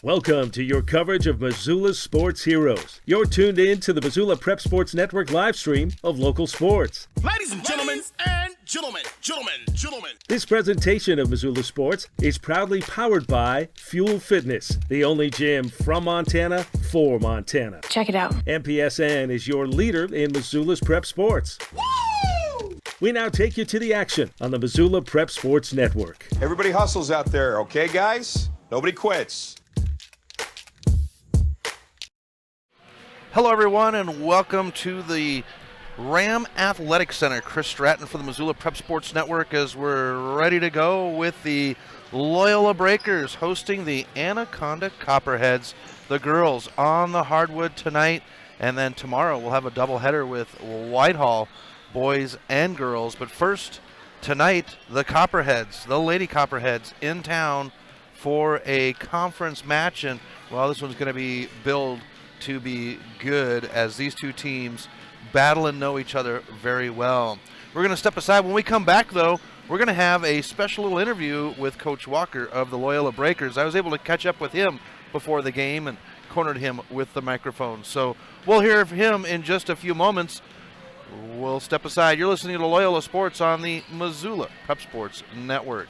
Welcome to your coverage of Missoula's sports heroes. You're tuned in to the Missoula Prep Sports Network live stream of local sports. Ladies and gentlemen, This presentation of Missoula Sports is proudly powered by Fuel Fitness, the only gym from Montana for Montana. Check it out. MPSN is your leader in Missoula's prep sports. Woo! We now take you to the action on the Missoula Prep Sports Network. Everybody hustles out there, okay, guys? Nobody quits. Hello, everyone, and welcome to the Ram Athletic Center. Chris Stratton for the Missoula Prep Sports Network as we're ready to go with the Loyola Breakers hosting the Anaconda Copperheads. The girls on the hardwood tonight, and then tomorrow we'll have a doubleheader with Whitehall, boys and girls. But first, tonight, the Copperheads, the Lady Copperheads, in town for a conference match, and, well, this one's going to be billed to be good as these two teams battle and know each other very well. We're going to step aside. When we come back, though, we're going to have a special little interview with Coach Walker of the Loyola Breakers. I was able to catch up with him before the game and cornered him with the microphone. So we'll hear from him in just a few moments. We'll step aside. You're listening to Loyola Sports on the Missoula Prep Sports Network.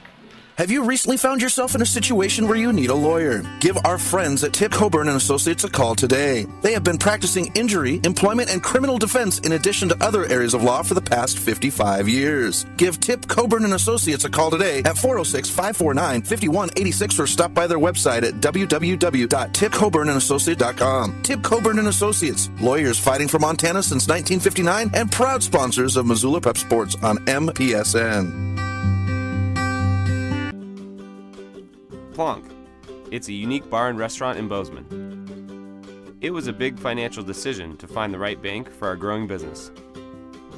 Have you recently found yourself in a situation where you need a lawyer? Give our friends at Tip Coburn & Associates a call today. They have been practicing injury, employment, and criminal defense in addition to other areas of law for the past 55 years. Give Tip Coburn & Associates a call today at 406-549-5186 or stop by their website at www.tipcoburnandassociates.com. Tip Coburn & Associates, lawyers fighting for Montana since 1959 and proud sponsors of Missoula Prep Sports on MPSN. Plonk. It's a unique bar and restaurant in Bozeman. It was a big financial decision to find the right bank for our growing business.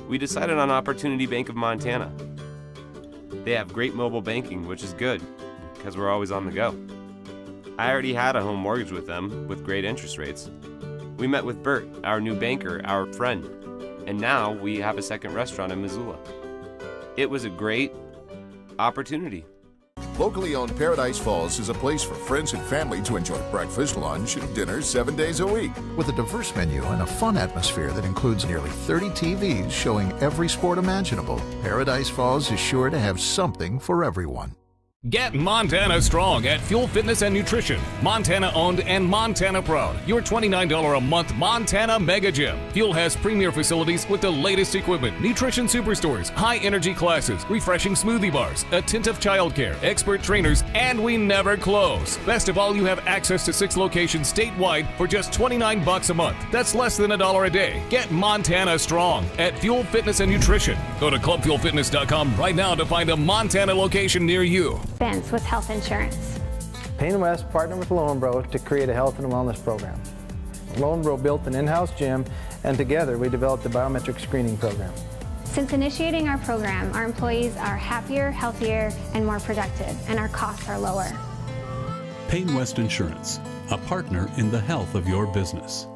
We decided on Opportunity Bank of Montana. They have great mobile banking, which is good, because we're always on the go. I already had a home mortgage with them, with great interest rates. We met with Bert, our new banker, our friend, and now we have a second restaurant in Missoula. It was a great opportunity. Locally owned Paradise Falls is a place for friends and family to enjoy breakfast, lunch, and dinner 7 days a week. With a diverse menu and a fun atmosphere that includes nearly 30 TVs showing every sport imaginable, Paradise Falls is sure to have something for everyone. Get Montana strong at Fuel Fitness and Nutrition. Montana owned and Montana proud. Your $29 a month Montana Mega Gym. Fuel has premier facilities with the latest equipment, nutrition superstores, high energy classes, refreshing smoothie bars, attentive childcare, expert trainers, and we never close. Best of all, you have access to 6 locations statewide for just $29 a month. That's less than $1 a day. Get Montana strong at Fuel Fitness and Nutrition. Go to clubfuelfitness.com right now to find a Montana location near you. Ben's with health insurance. Payne West partnered with Loyola to create a health and wellness program. Loyola built an in-house gym, and together we developed a biometric screening program. Since initiating our program, our employees are happier, healthier, and more productive, and our costs are lower. Payne West Insurance, a partner in the health of your business.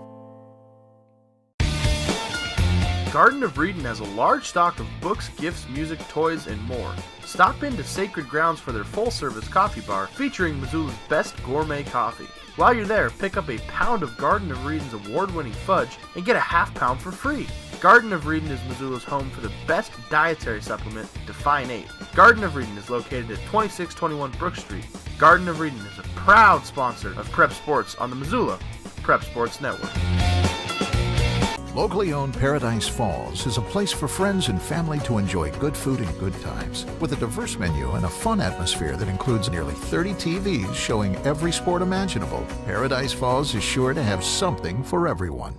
Garden of Reading has a large stock of books, gifts, music, toys, and more. Stop into Sacred Grounds for their full-service coffee bar featuring Missoula's best gourmet coffee. While you're there, pick up a pound of Garden of Reading's award-winning fudge and get a half pound for free. Garden of Reading is Missoula's home for the best dietary supplement, Define 8. Garden of Reading is located at 2621 Brook Street. Garden of Reading is a proud sponsor of Prep Sports on the Missoula Prep Sports Network. Locally owned Paradise Falls is a place for friends and family to enjoy good food and good times. With a diverse menu and a fun atmosphere that includes nearly 30 TVs showing every sport imaginable, Paradise Falls is sure to have something for everyone.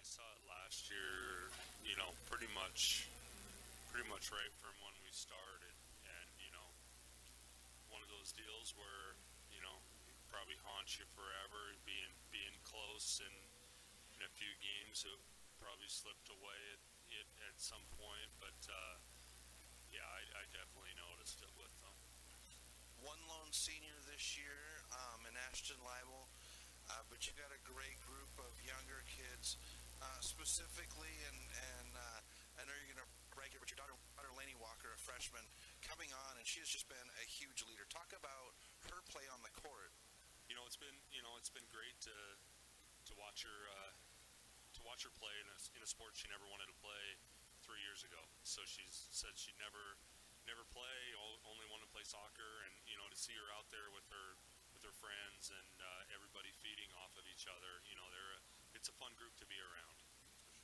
saw it last year, pretty much right from when we started, and one of those deals where probably haunt you forever, being close, and in a few games it probably slipped away at some point, but yeah, I definitely noticed it with them. One lone senior this year in Ashton Leibel, but you got a great group of younger kids, specifically, and I know you're going to rank it, but your daughter Lainey Walker, a freshman, coming on, and she has just been a huge leader. Talk about her play on the court. It's been great to watch her play in a sport she never wanted to play 3 years ago. So she said she'd never play, only wanted to play soccer, and to see her out there with her friends and everybody feeding off of each other, it's a fun group to be around.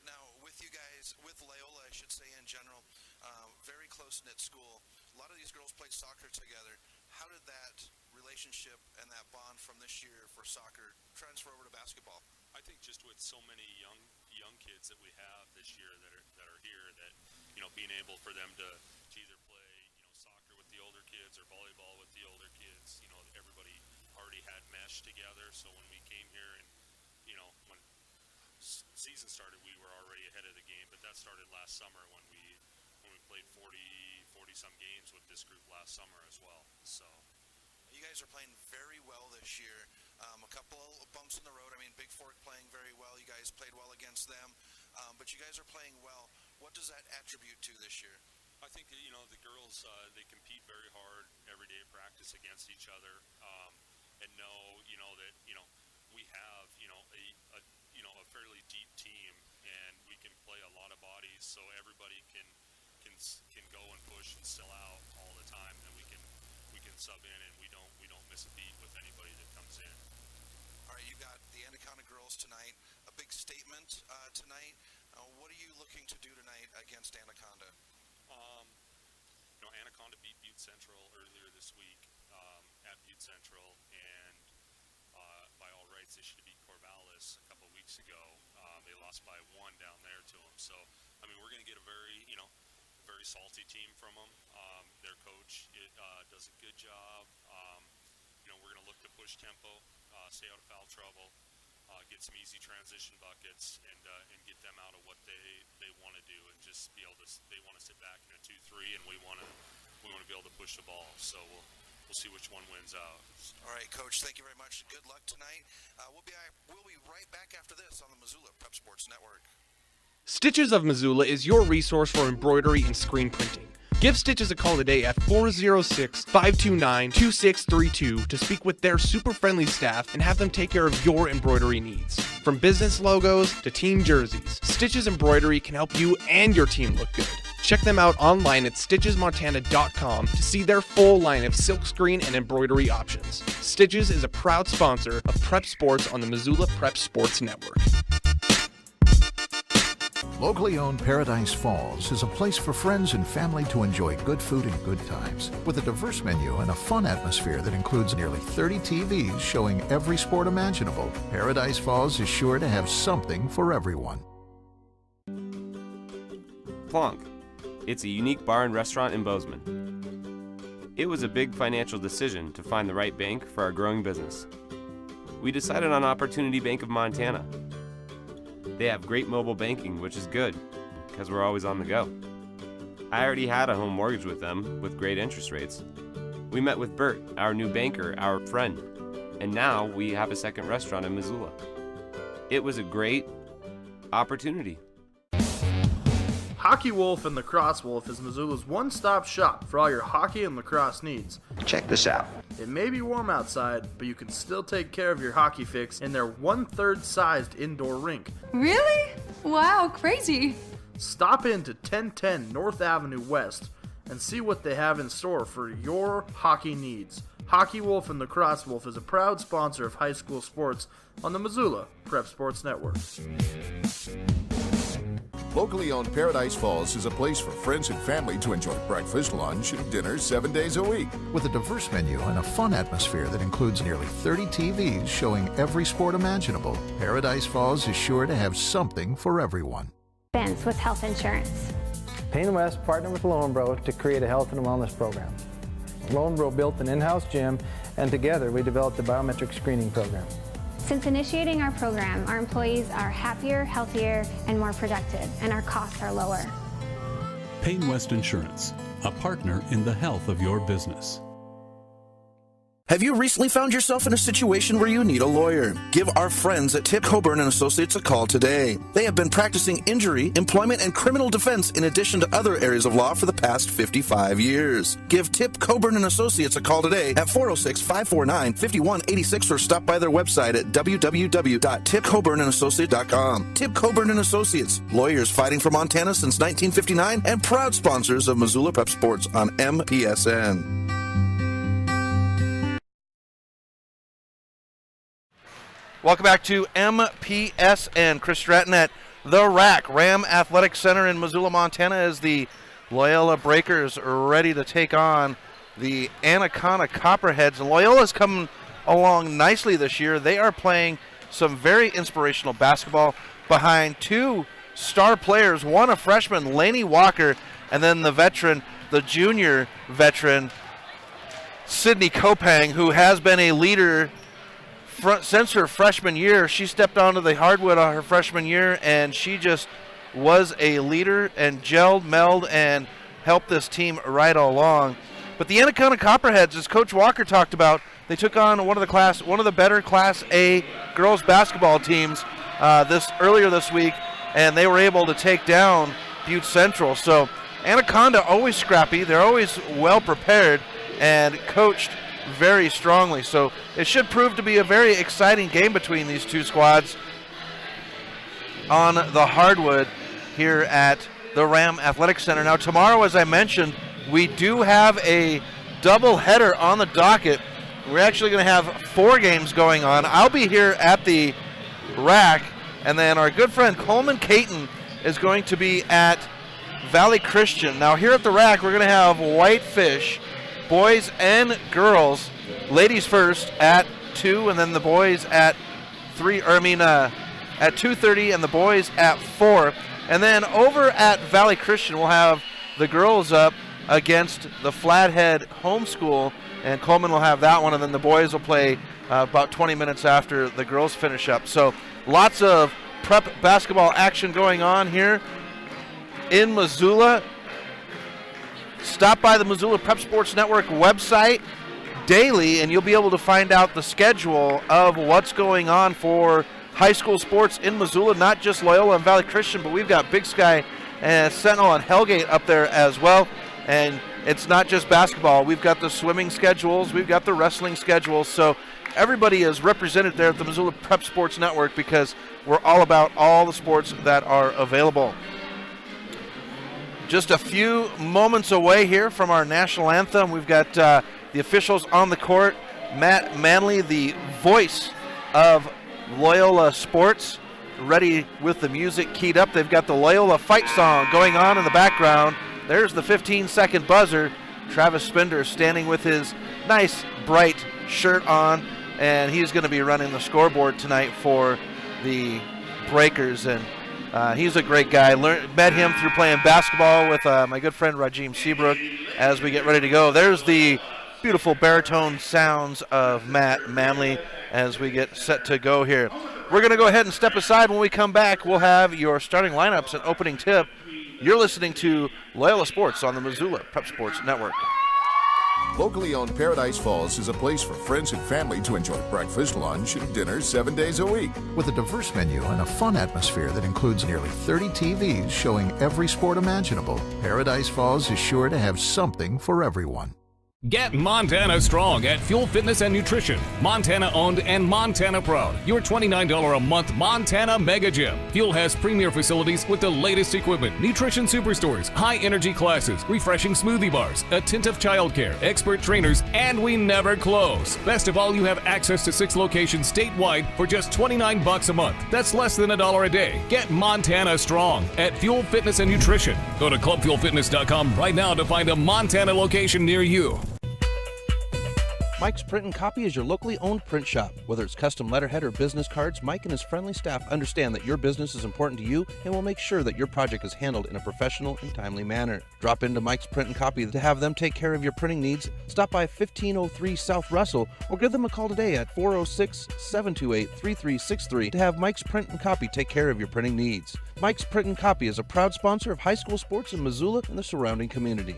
Now, with you guys, with Loyola, I should say in general, very close-knit school. A lot of these girls played soccer together. How did that relationship and that bond from this year for soccer transfer over to basketball? I think just with so many young kids that we have this year that are here, that being able for them to either play soccer with the older kids or volleyball with the older kids, everybody already had meshed together. So when we came here and when season started, we were already ahead of the game, but that started last summer when we played 40 some games with this group last summer as well. So you guys are playing very well this year. A couple of bumps in the road. I mean, Big Fork playing very well. You guys played well against them, but you guys are playing well. What does that attribute to this year? I think the girls, they compete very hard every day at practice against each other, and know that we have a fairly deep team, and we can play a lot of bodies, so everybody can go and push and still out all the time. Then we can sub in, and we don't miss a beat with anybody that comes in. All right, you got the Anaconda girls tonight. A big statement tonight. What are you looking to do tonight against Anaconda? Anaconda beat Butte Central earlier this week at Butte Central, and by all rights they should have beat Corvallis a couple of weeks ago. They lost by 1 down there to them. So, I mean, we're going to get a very salty team from them. Their coach does a good job. We're going to look to push tempo, stay out of foul trouble, get some easy transition buckets, and get them out of what they want to do, and just be able to. They want to sit back in a 2-3, and we want to be able to push the ball. So we'll see which one wins out. All right, Coach. Thank you very much. Good luck tonight. We'll be right back after this on the Missoula Prep Sports Network. Stitches of Missoula is your resource for embroidery and screen printing. Give Stitches a call today at 406-529-2632 to speak with their super friendly staff and have them take care of your embroidery needs. From business logos to team jerseys, Stitches Embroidery can help you and your team look good. Check them out online at stitchesmontana.com to see their full line of silkscreen and embroidery options. Stitches is a proud sponsor of Prep Sports on the Missoula Prep Sports Network. Locally owned Paradise Falls is a place for friends and family to enjoy good food and good times. With a diverse menu and a fun atmosphere that includes nearly 30 TVs showing every sport imaginable, Paradise Falls is sure to have something for everyone. Plonk. It's a unique bar and restaurant in Bozeman. It was a big financial decision to find the right bank for our growing business. We decided on Opportunity Bank of Montana. They have great mobile banking, which is good, because we're always on the go. I already had a home mortgage with them, with great interest rates. We met with Bert, our new banker, our friend, and now we have a second restaurant in Missoula. It was a great opportunity. Hockey Wolf and Lacrosse Wolf is Missoula's one-stop shop for all your hockey and lacrosse needs. Check this out. It may be warm outside, but you can still take care of your hockey fix in their 1/3 sized indoor rink. Really? Wow, crazy. Stop into 1010 North Avenue West and see what they have in store for your hockey needs. Hockey Wolf and Lacrosse Wolf is a proud sponsor of high school sports on the Missoula Prep Sports Network. Locally owned Paradise Falls is a place for friends and family to enjoy breakfast, lunch, and dinner 7 days a week. With a diverse menu and a fun atmosphere that includes nearly 30 TVs showing every sport imaginable, Paradise Falls is sure to have something for everyone. Ben's with health insurance. Payne West partnered with Loyola to create a health and wellness program. Loyola built an in-house gym, and together we developed a biometric screening program. Since initiating our program, our employees are happier, healthier, and more productive, and our costs are lower. Payne West Insurance, a partner in the health of your business. Have you recently found yourself in a situation where you need a lawyer? Give our friends at Tip Coburn and Associates a call today. They have been practicing injury, employment, and criminal defense in addition to other areas of law for the past 55 years. Give Tip Coburn and Associates a call today at 406-549-5186 or stop by their website at www.tipcoburnandassociates.com. Tip Coburn and Associates, lawyers fighting for Montana since 1959 and proud sponsors of Missoula Prep Sports on MPSN. Welcome back to MPSN. Chris Stratton at the RAC, Ram Athletic Center in Missoula, Montana, as the Loyola Breakers are ready to take on the Anaconda Copperheads. And Loyola's coming along nicely this year. They are playing some very inspirational basketball behind two star players, one a freshman, Laney Walker, and then the junior veteran, Sydney Kopang, who has been a leader since her freshman year. She stepped onto the hardwood on her freshman year, and she just was a leader and melded, and helped this team right along. But the Anaconda Copperheads, as Coach Walker talked about, they took on one of the better Class A girls basketball teams earlier this week, and they were able to take down Butte Central. So Anaconda always scrappy. They're always well prepared and coached very strongly. So it should prove to be a very exciting game between these two squads on the hardwood here at the Ram Athletic Center. Now tomorrow, as I mentioned, we do have a double header on the docket. We're actually going to have 4 games going on. I'll be here at the RAC, and then our good friend Coleman Caton is going to be at Valley Christian. Now here at the RAC, we're going to have Whitefish, boys and girls, ladies first at 2, and then the boys at 2:30, and the boys at 4. And then over at Valley Christian, we'll have the girls up against the Flathead Homeschool, and Coleman will have that one, and then the boys will play about 20 minutes after the girls finish up. So lots of prep basketball action going on here in Missoula. Stop by the Missoula Prep Sports Network website daily, and you'll be able to find out the schedule of what's going on for high school sports in Missoula, not just Loyola and Valley Christian, but we've got Big Sky and Sentinel and Hellgate up there as well. And it's not just basketball. We've got the swimming schedules, we've got the wrestling schedules, so everybody is represented there at the Missoula Prep Sports Network because we're all about all the sports that are available. Just a few moments away here from our national anthem. We've got the officials on the court. Matt Manley, the voice of Loyola Sports, ready with the music keyed up. They've got the Loyola fight song going on in the background. There's the 15-second buzzer. Travis Spender standing with his nice bright shirt on, and he's going to be running the scoreboard tonight for the Breakers. And he's a great guy. Met him through playing basketball with my good friend Rajim Seabrook as we get ready to go. There's the beautiful baritone sounds of Matt Manley as we get set to go here. We're going to go ahead and step aside. When we come back, we'll have your starting lineups and opening tip. You're listening to Loyola Sports on the Missoula Prep Sports Network. Locally owned Paradise Falls is a place for friends and family to enjoy breakfast, lunch, and dinner 7 days a week. With a diverse menu and a fun atmosphere that includes nearly 30 TVs showing every sport imaginable, Paradise Falls is sure to have something for everyone. Get Montana strong at Fuel Fitness and Nutrition. Montana owned and Montana proud. Your $29 a month Montana Mega Gym. Fuel has premier facilities with the latest equipment, nutrition superstores, high energy classes, refreshing smoothie bars, attentive childcare, expert trainers, and we never close. Best of all, you have access to 6 locations statewide for just $29 a month. That's less than $1 a day. Get Montana strong at Fuel Fitness and Nutrition. Go to clubfuelfitness.com right now to find a Montana location near you. Mike's Print and Copy is your locally owned print shop. Whether it's custom letterhead or business cards, Mike and his friendly staff understand that your business is important to you and will make sure that your project is handled in a professional and timely manner. Drop into Mike's Print and Copy to have them take care of your printing needs. Stop by 1503 South Russell or give them a call today at 406-728-3363 to have Mike's Print and Copy take care of your printing needs. Mike's Print and Copy is a proud sponsor of high school sports in Missoula and the surrounding community.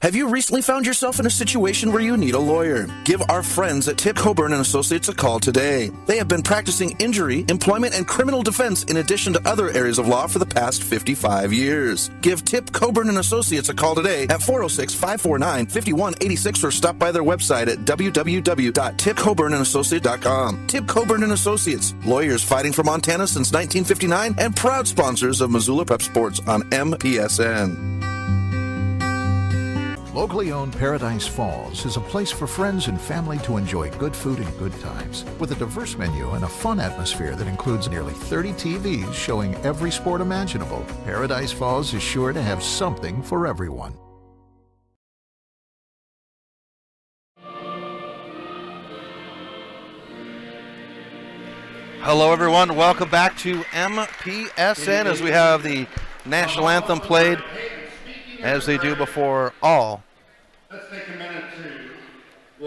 Have you recently found yourself in a situation where you need a lawyer? Give our friends at Tip Coburn and Associates a call today. They have been practicing injury, employment, and criminal defense in addition to other areas of law for the past 55 years. Give Tip Coburn and Associates a call today at 406-549-5186 or stop by their website at www.tipcoburnandassociates.com. Tip Coburn and Associates, lawyers fighting for Montana since 1959 and proud sponsors of Missoula Prep Sports on MPSN. Locally owned Paradise Falls is a place for friends and family to enjoy good food and good times, with a diverse menu and a fun atmosphere that includes nearly 30 TVs showing every sport imaginable. Paradise Falls is sure to have something for everyone. Hello, everyone. Welcome back to MPSN as we have the national anthem played, as they do before all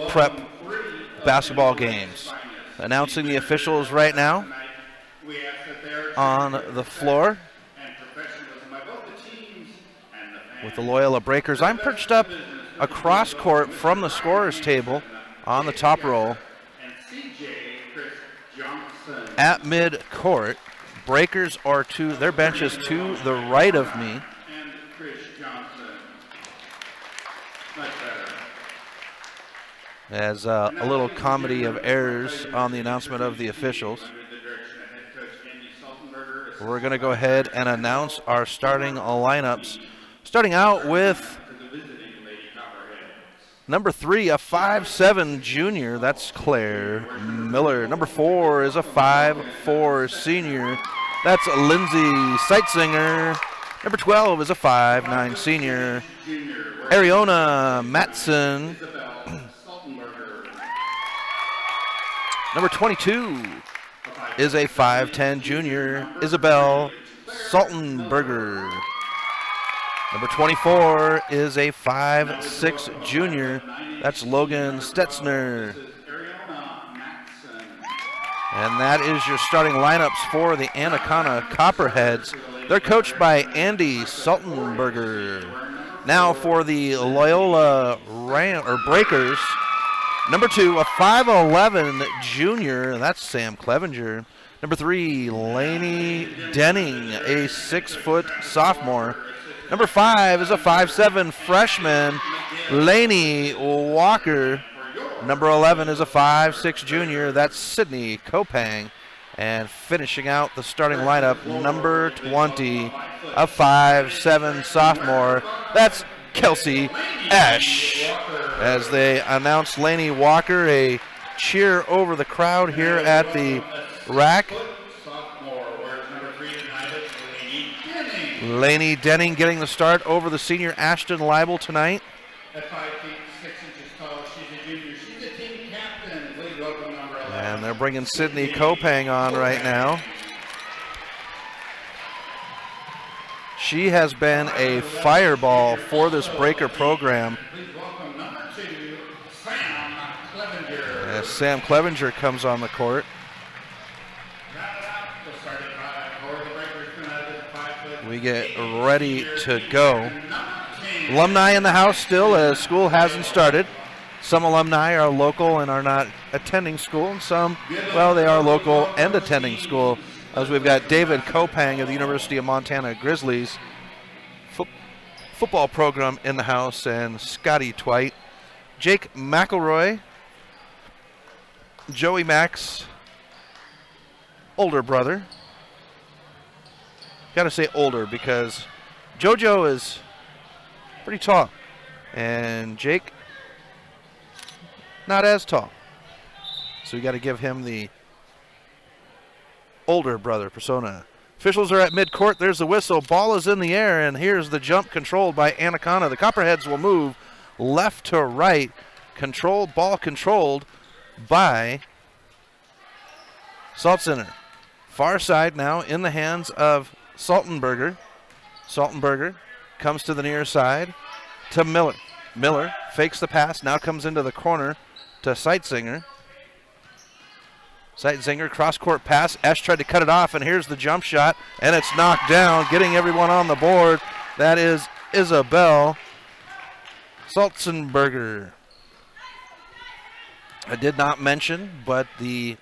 prep basketball games. Announcing the officials right now on the floor with the Loyola Breakers. I'm perched up across court from the scorer's table on the top row at mid-court. Breakers are to their benches to the right of me. As a little comedy of errors on the announcement of the officials. We're going to go ahead and announce our starting lineups. Starting out with number 3, a 5'7" junior. That's Claire Miller. Number 4 is a 5'4" senior. That's Lindsay Seitzinger. Number 12 is a 5'9" senior. Ariona Matson. Number 22 is a 5'10" junior, Isabel Saltenberger. Number 24 is a 5'6" junior, that's Logan Stetzner. And that is your starting lineups for the Anaconda Copperheads. They're coached by Andy Saltenberger. Now for the Loyola Breakers. Number 2, a 5'11" junior, that's Sam Clevenger. Number 3, Lainey Denning, a 6-foot sophomore. Number 5 is a 5'7" freshman, Lainey Walker. Number 11 is a 5'6" junior, that's Sydney Kopang. And finishing out the starting lineup, number 20, a 5'7" sophomore, that's Kelsey Esch. As they announce Lainey Walker, a cheer over the crowd here at the rack. Lainey Denning getting the start over the senior Ashton Leibel tonight. And they're bringing Sydney Kopang on right now. She has been a fireball for this Breaker program. As Sam Clevenger comes on the court. We get ready to go. Alumni in the house still, as school hasn't started. Some alumni are local and are not attending school, and some, well, they are local and attending school, as we've got David Kopang of the University of Montana Grizzlies football program in the house, and Scotty Twite. Jake McElroy, Joey Mack's older brother. Got to say older because JoJo is pretty tall, and Jake not as tall. So we got to give him the older brother persona. Officials are at midcourt. There's the whistle. Ball is in the air, and here's the jump controlled by Anaconda. The Copperheads will move left to right. Ball controlled by Saltzener. Far side now in the hands of Saltenberger. Saltenberger comes to the near side to Miller. Miller fakes the pass, now comes into the corner to Seitzinger. Seitzinger, cross-court pass. Esch tried to cut it off, and here's the jump shot, and it's knocked down, getting everyone on the board. That is Isabel Saltzenberger. I did not mention, but the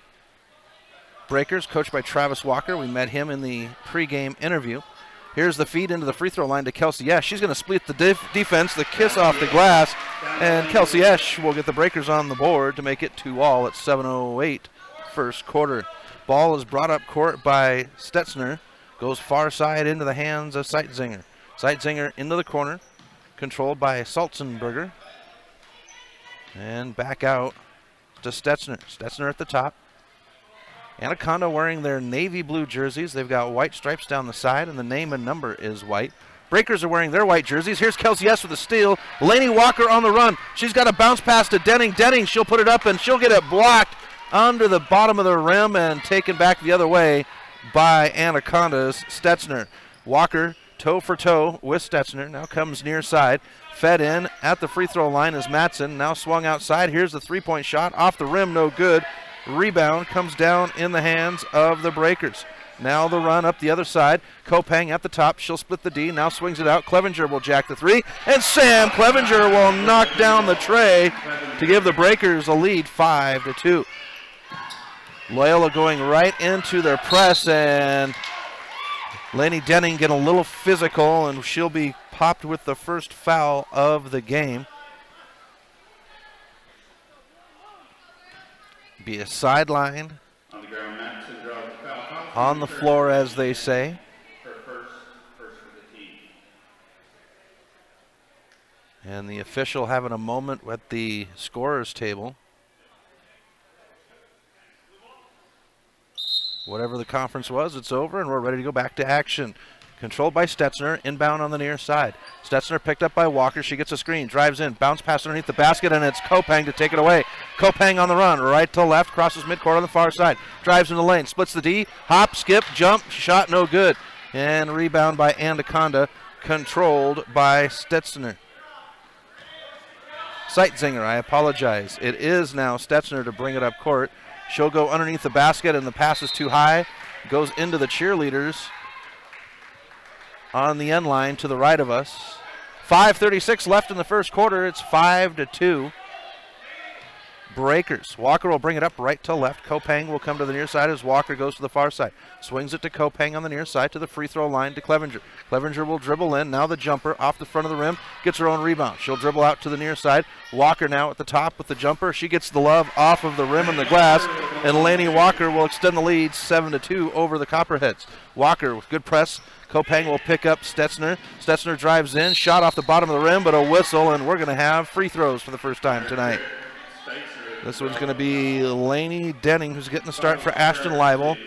Breakers, coached by Travis Walker, we met him in the pregame interview. Here's the feed into the free throw line to Kelsey Esch. She's going to split the defense, the kiss off the glass, and Kelsey Esch will get the Breakers on the board to make it 2-all at 7:08 first quarter. Ball is brought up court by Stetzner, goes far side into the hands of Seitzinger. Seitzinger into the corner, controlled by Saltzenberger, and back out to Stetzner. Stetzner at the top. Anaconda wearing their navy blue jerseys. They've got white stripes down the side, and the name and number is white. Breakers are wearing their white jerseys. Here's Kelsey S with a steal. Lainey Walker on the run. She's got a bounce pass to Denning. Denning, she'll put it up, and she'll get it blocked under the bottom of the rim and taken back the other way by Anaconda's Stetzner. Walker toe for toe with Stetzner. Now comes near side. Fed in at the free throw line is Mattson. Now swung outside. Here's the three-point shot. Off the rim, no good. Rebound comes down in the hands of the Breakers. Now the run up the other side. Kopang at the top. She'll split the D. Now swings it out. Clevenger will jack the three. And Sam Clevenger will knock down the tray to give the Breakers a lead 5-2. Loyola going right into their press, and Lainey Denning getting a little physical, and she'll be popped with the first foul of the game. Be a sideline on the floor, as they say. And the official having a moment at the scorer's table. Whatever the conference was, it's over, and we're ready to go back to action. Controlled by Stetzner, inbound on the near side. Stetzner picked up by Walker. She gets a screen, drives in, bounce pass underneath the basket, and it's Kopang to take it away. Kopang on the run, right to left, crosses midcourt on the far side. Drives in the lane, splits the D, hop, skip, jump, shot no good. And rebound by Anaconda, controlled by Stetzner. Seitzinger, I apologize. It is now Stetzner to bring it up court. She'll go underneath the basket, and the pass is too high. Goes into the cheerleaders on the end line to the right of us. 5:36 left in the first quarter. It's 5-2. Breakers. Walker will bring it up right to left. Kopang will come to the near side as Walker goes to the far side. Swings it to Kopang on the near side to the free throw line to Clevenger. Clevenger will dribble in. Now the jumper off the front of the rim. Gets her own rebound. She'll dribble out to the near side. Walker now at the top with the jumper. She gets the love off of the rim and the glass. And Lainey Walker will extend the lead 7-2 over the Copperheads. Walker with good press. Kopang will pick up Stetzner. Stetzner drives in. Shot off the bottom of the rim, but a whistle. And we're going to have free throws for the first time tonight. This one's going to be Lainey Denning, who's getting the start for Ashton Leibel.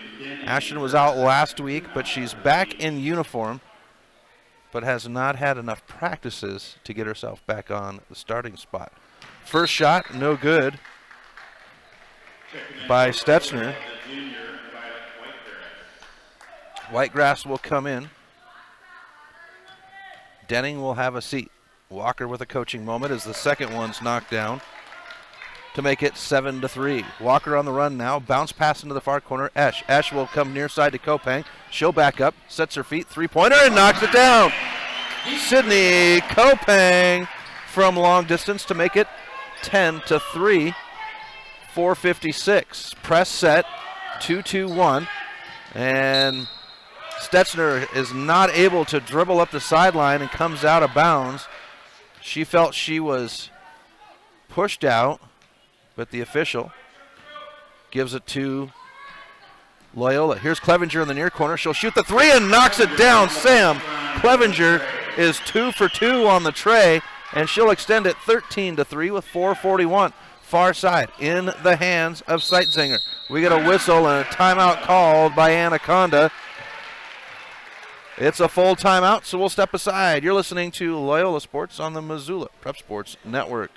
Ashton was out last week, but she's back in uniform, but has not had enough practices to get herself back on the starting spot. First shot, no good by Stetzner. Whitegrass will come in. Denning will have a seat. Walker with a coaching moment as the second one's knocked down to make it 7-3. Walker on the run now. Bounce pass into the far corner. Esch. Esch will come near side to Kopang. She'll back up, sets her feet, three-pointer, and knocks it down. Sydney Kopang from long distance to make it 10-3. 4:56. Press set, 2-2-1. And Stetzner is not able to dribble up the sideline and comes out of bounds. She felt she was pushed out, but the official gives it to Loyola. Here's Clevenger in the near corner. She'll shoot the three and knocks it down. Sam Clevenger is 2 for 2 on the tray, and she'll extend it 13-3 with 4:41. Far side in the hands of Seitzinger. We get a whistle and a timeout called by Anaconda. It's a full timeout, so we'll step aside. You're listening to Loyola Sports on the Missoula Prep Sports Network.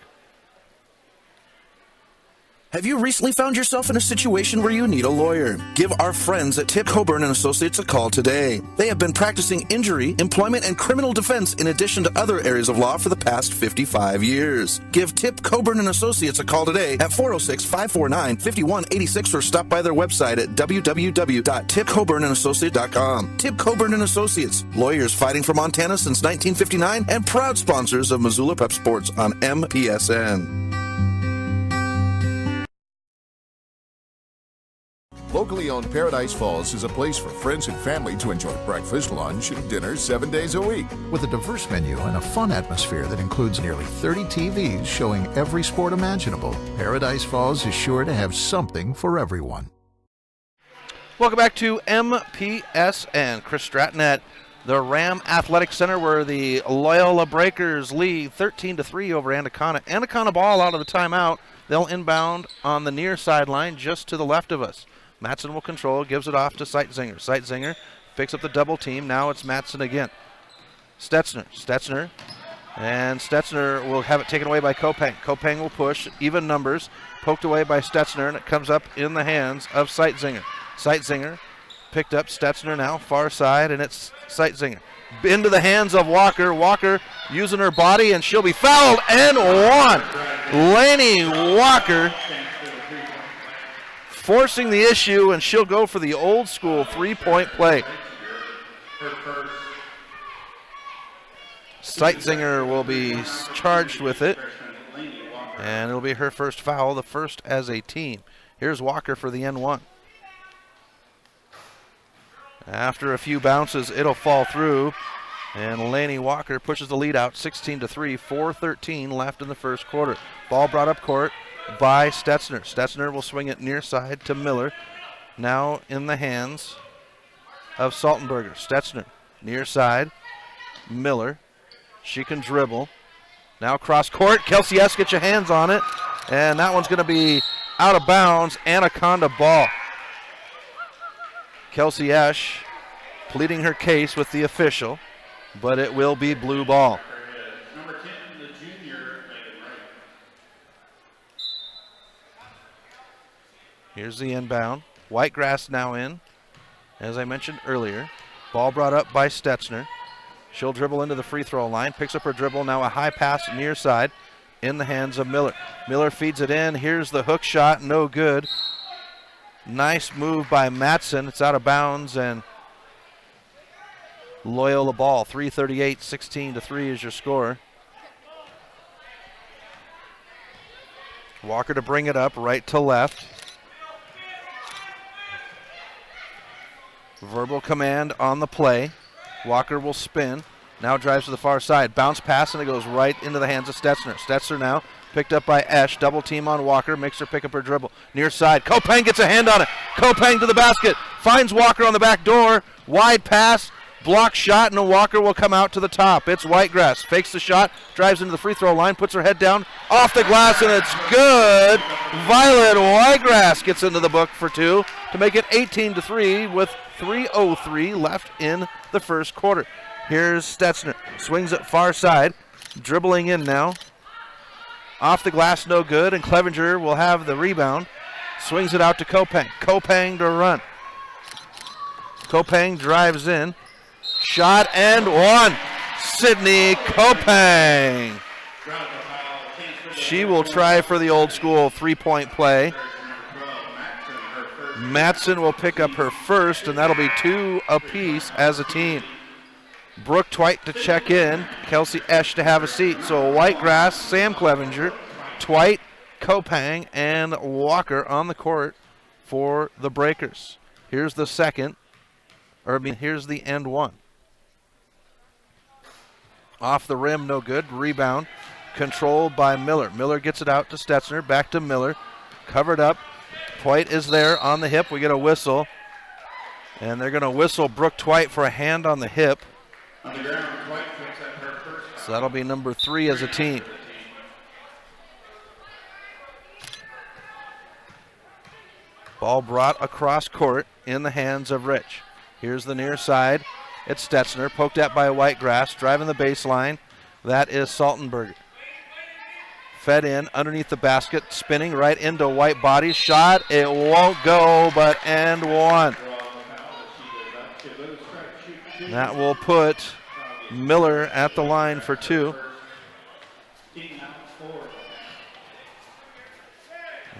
Have you recently found yourself in a situation where you need a lawyer? Give our friends at Tip Coburn and Associates a call today. They have been practicing injury, employment, and criminal defense in addition to other areas of law for the past 55 years. Give Tip Coburn and Associates a call today at 406-549-5186 or stop by their website at www.tipcoburnandassociates.com. Tip Coburn and Associates, lawyers fighting for Montana since 1959 and proud sponsors of Missoula Prep Sports on MPSN. Locally owned Paradise Falls is a place for friends and family to enjoy breakfast, lunch, and dinner 7 days a week. With a diverse menu and a fun atmosphere that includes nearly 30 TVs showing every sport imaginable, Paradise Falls is sure to have something for everyone. Welcome back to MPSN. Chris Stratton at the Ram Athletic Center, where the Loyola Breakers lead 13-3 over Anaconda. Anaconda ball out of the timeout. They'll inbound on the near sideline just to the left of us. Matson will control, gives it off to Seitzinger. Seitzinger picks up the double team. Now it's Matson again. Stetzner, and Stetzner will have it taken away by Kopang. Kopang will push, even numbers, poked away by Stetzner, and it comes up in the hands of Seitzinger. Seitzinger picked up. Stetzner now, far side, and it's Seitzinger. Into the hands of Walker. Walker using her body, and she'll be fouled and one. Laney Walker forcing the issue, and she'll go for the old school three-point play. Seitzinger will be charged with it, and it'll be her first foul, the first as a team. Here's Walker for the N1. After a few bounces, it'll fall through, and Laney Walker pushes the lead out 16-3, 4:13 left in the first quarter. Ball brought up court by Stetzner. Stetzner will swing it near side to Miller. Now in the hands of Saltenberger. Stetzner near side. Miller. She can dribble. Now cross court. Kelsey S. get your hands on it. And that one's going to be out of bounds. Anaconda ball. Kelsey Esch pleading her case with the official, but it will be blue ball. Here's the inbound. Whitegrass now in, as I mentioned earlier. Ball brought up by Stetzner. She'll dribble into the free throw line, picks up her dribble. Now a high pass near side in the hands of Miller. Miller feeds it in. Here's the hook shot, no good. Nice move by Matson. It's out of bounds, and Loyola ball. 3:38, 16-3 is your score. Walker to bring it up right to left. Verbal command on the play. Walker will spin. Now drives to the far side. Bounce pass, and it goes right into the hands of Stetzner. Stetzner now picked up by Esch. Double team on Walker. Makes her pick up her dribble. Near side. Kopang gets a hand on it. Kopang to the basket. Finds Walker on the back door. Wide pass. Block shot, and Walker will come out to the top. It's Whitegrass. Fakes the shot. Drives into the free throw line. Puts her head down. Off the glass, and it's good. Violet Whitegrass gets into the book for two to make it 18-3 with 3:03 left in the first quarter. Here's Stetzner. Swings it far side. Dribbling in now. Off the glass, no good, and Clevenger will have the rebound. Swings it out to Kopang. Kopang to run. Kopang drives in. Shot and one. Sydney Kopang. She will try for the old school three-point play. Matson will pick up her first, and that'll be two apiece as a team. Brooke Twite to check in. Kelsey Esch to have a seat. So Whitegrass, Sam Clevenger, Twite, Kopang, and Walker on the court for the Breakers. Here's the second. Here's the end one. Off the rim, no good. Rebound, controlled by Miller. Miller gets it out to Stetzner, back to Miller. Covered up. Twite is there on the hip. We get a whistle. And they're going to whistle Brooke Twite for a hand on the hip. So that'll be number 3 as a team. Ball brought across court in the hands of Rich. Here's the near side. It's Stetzner, poked at by Whitegrass, driving the baseline. That is Saltenberger. Fed in underneath the basket, spinning right into White body. Shot, it won't go, but and one. That will put Miller at the line for 2.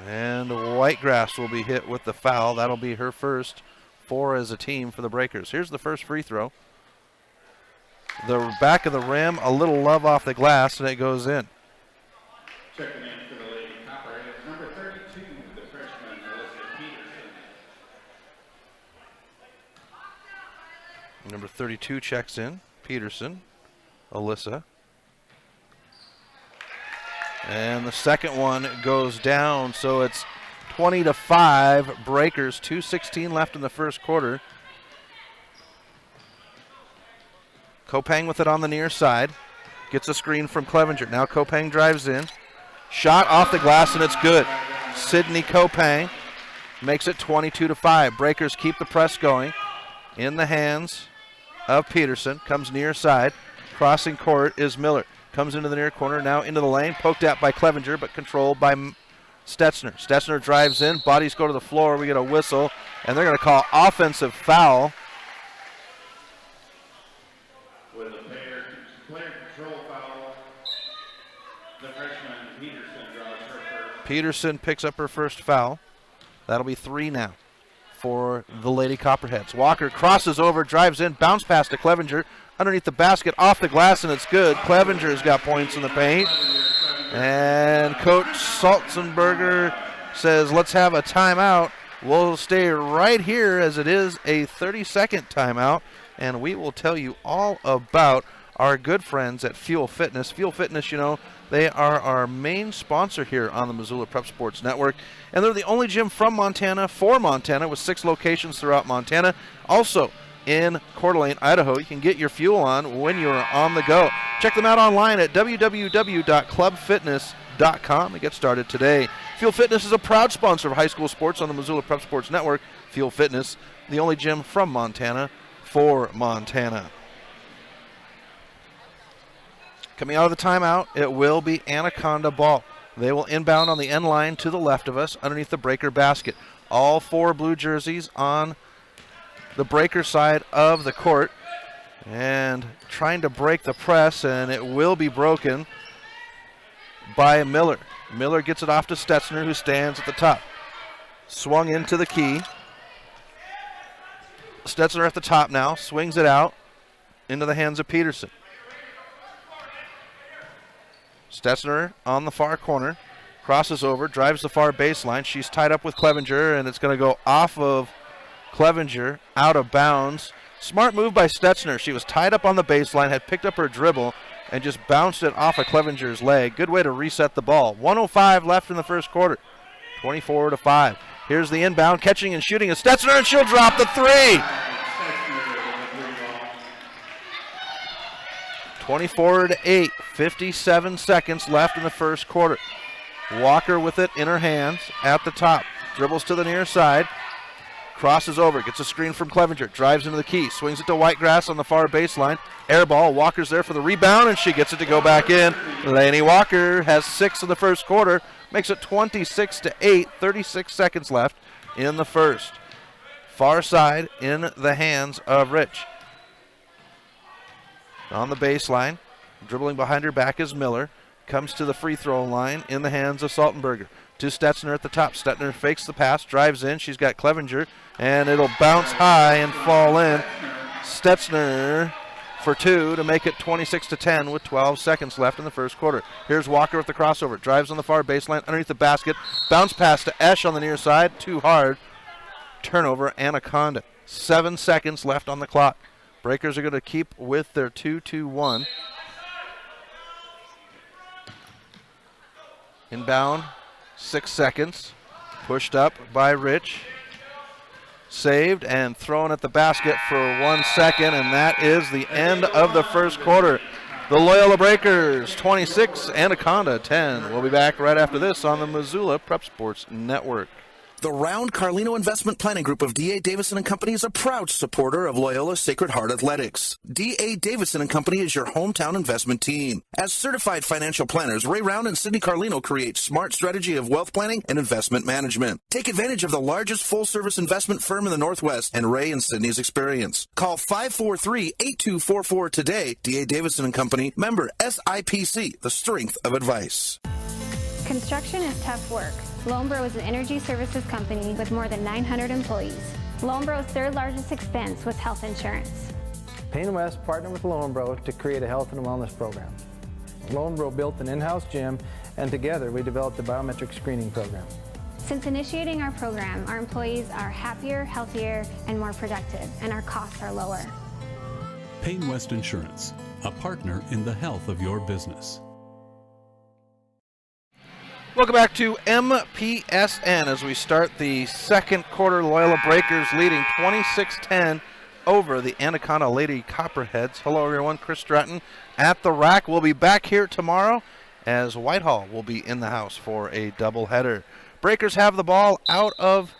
And Whitegrass will be hit with the foul. That'll be her first 4 as a team for the Breakers. Here's the first free throw. The back of the rim, a little love off the glass, and it goes in. Checking in for the Lady Copperheads, number 32, the freshman Alyssa Peterson. Number 32 checks in, Peterson, Alyssa. And the second one goes down, so it's 20-5, Breakers, 2:16 left in the first quarter. Kopang with it on the near side. Gets a screen from Clevenger. Now Kopang drives in. Shot off the glass, and it's good. Sydney Kopang makes it 22-5. Breakers keep the press going. In the hands of Peterson. Comes near side. Crossing court is Miller. Comes into the near corner, now into the lane. Poked at by Clevenger, but controlled by Stetzner. Stetzner drives in. Bodies go to the floor. We get a whistle, and they're going to call offensive foul. With a player control foul, the freshman Peterson draws her first. Peterson picks up her first foul. That'll be 3 now for the Lady Copperheads. Walker crosses over, drives in, bounce pass to Clevenger. Underneath the basket, off the glass, and it's good. Clevenger's got points in the paint. And Coach Salzenberger says, let's have a timeout. We'll stay right here as it is a 30-second timeout, and we will tell you all about our good friends at Fuel Fitness. Fuel Fitness, you know, they are our main sponsor here on the Missoula Prep Sports Network, and they're the only gym from Montana for Montana with 6 locations throughout Montana. Also, in Coeur d'Alene, Idaho, you can get your fuel on when you're on the go. Check them out online at www.clubfitness.com and get started today. Fuel Fitness is a proud sponsor of high school sports on the Missoula Prep Sports Network. Fuel Fitness, the only gym from Montana for Montana. Coming out of the timeout, it will be Anaconda ball. They will inbound on the end line to the left of us underneath the Breaker basket. All 4 blue jerseys on the Breaker side of the court, and trying to break the press, and it will be broken by Miller. Miller gets it off to Stetzner, who stands at the top. Swung into the key. Stetzner at the top now, swings it out into the hands of Peterson. Stetzner on the far corner, crosses over, drives the far baseline. She's tied up with Clevenger, and it's going to go off of Clevenger, out of bounds. Smart move by Stetzner. She was tied up on the baseline, had picked up her dribble, and just bounced it off of Clevenger's leg. Good way to reset the ball. 1:05 left in the first quarter. 24-5. Here's the inbound. Catching and shooting is Stetzner, and she'll drop the 3. 24-8. 57 seconds left in the first quarter. Walker with it in her hands at the top. Dribbles to the near side. Crosses over, gets a screen from Clevenger, drives into the key, swings it to Whitegrass on the far baseline. Air ball, Walker's there for the rebound, and she gets it to go back in. Lainey Walker has 6 in the first quarter, makes it 26-8, 36 seconds left in the first. Far side in the hands of Rich. On the baseline, dribbling behind her back is Miller. Comes to the free throw line in the hands of Saltenberger. To Stetzner at the top. Stetzner fakes the pass, drives in. She's got Clevenger, and it'll bounce high and fall in. Stetzner for 2 to make it 26-10 with 12 seconds left in the first quarter. Here's Walker with the crossover. Drives on the far baseline underneath the basket. Bounce pass to Esch on the near side. Too hard. Turnover, Anaconda. 7 seconds left on the clock. Breakers are going to keep with their 2-2-1. Inbound, 6 seconds. Pushed up by Rich. Saved and thrown at the basket for 1 second, and that is the end of the first quarter. The Loyola Breakers 26, Anaconda 10. We'll be back right after this on the Missoula Prep Sports Network. The Round Carlino Investment Planning Group of D.A. Davison & Company is a proud supporter of Loyola Sacred Heart Athletics. D.A. Davison & Company is your hometown investment team. As certified financial planners, Ray Round and Sidney Carlino create smart strategy of wealth planning and investment management. Take advantage of the largest full-service investment firm in the Northwest and Ray and Sidney's experience. Call 543-8244 today. D.A. Davison & Company, member SIPC, the strength of advice. Construction is tough work. Loanbro is an energy services company with more than 900 employees. Loanbro's third largest expense was health insurance. Payne West partnered with Loanbro to create a health and wellness program. Loanbro built an in-house gym, and together we developed a biometric screening program. Since initiating our program, our employees are happier, healthier, and more productive, and our costs are lower. Payne West Insurance, a partner in the health of your business. Welcome back to MPSN as we start the second quarter. Loyola Breakers leading 26-10 over the Anaconda Lady Copperheads. Hello everyone, Chris Stratton at the rack. We'll be back here tomorrow as Whitehall will be in the house for a doubleheader. Breakers have the ball out of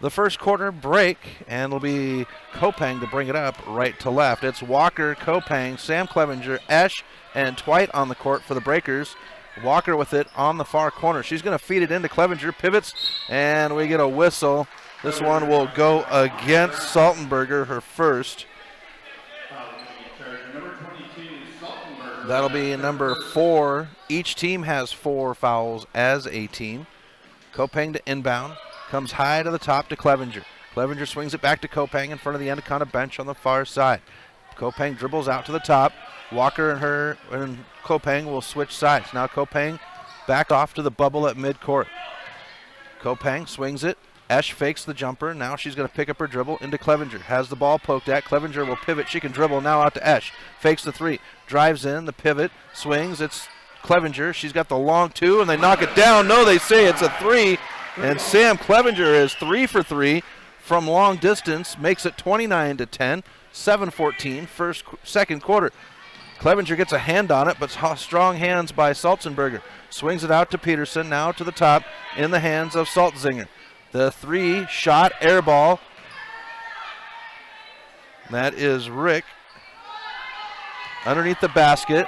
the first quarter break, and it'll be Kopang to bring it up right to left. It's Walker, Kopang, Sam Clevenger, Esch, and Twite on the court for the Breakers. Walker with it on the far corner. She's going to feed it into Clevenger, pivots, and we get a whistle. This one will go against Saltenberger, her first. That'll be number 4. Each team has 4 fouls as a team. Kopang to inbound, comes high to the top to Clevenger. Clevenger swings it back to Kopang in front of the Anaconda bench on the far side. Kopang dribbles out to the top. Walker and her and Kopang will switch sides. Now Kopang back off to the bubble at midcourt. Kopang swings it. Esch fakes the jumper. Now she's going to pick up her dribble into Clevenger. Has the ball poked at. Clevenger will pivot. She can dribble now out to Esch. Fakes the 3. Drives in. The pivot. Swings. It's Clevenger. She's got the long 2, and they knock it down. No, they say it's a 3. And Sam Clevenger is 3 for 3 from long distance. Makes it 29-10. 7-14 second quarter. Clevenger gets a hand on it, but strong hands by Salzenberger. Swings it out to Peterson, now to the top in the hands of Saltzinger. The 3 shot, air ball. That is Rick. Underneath the basket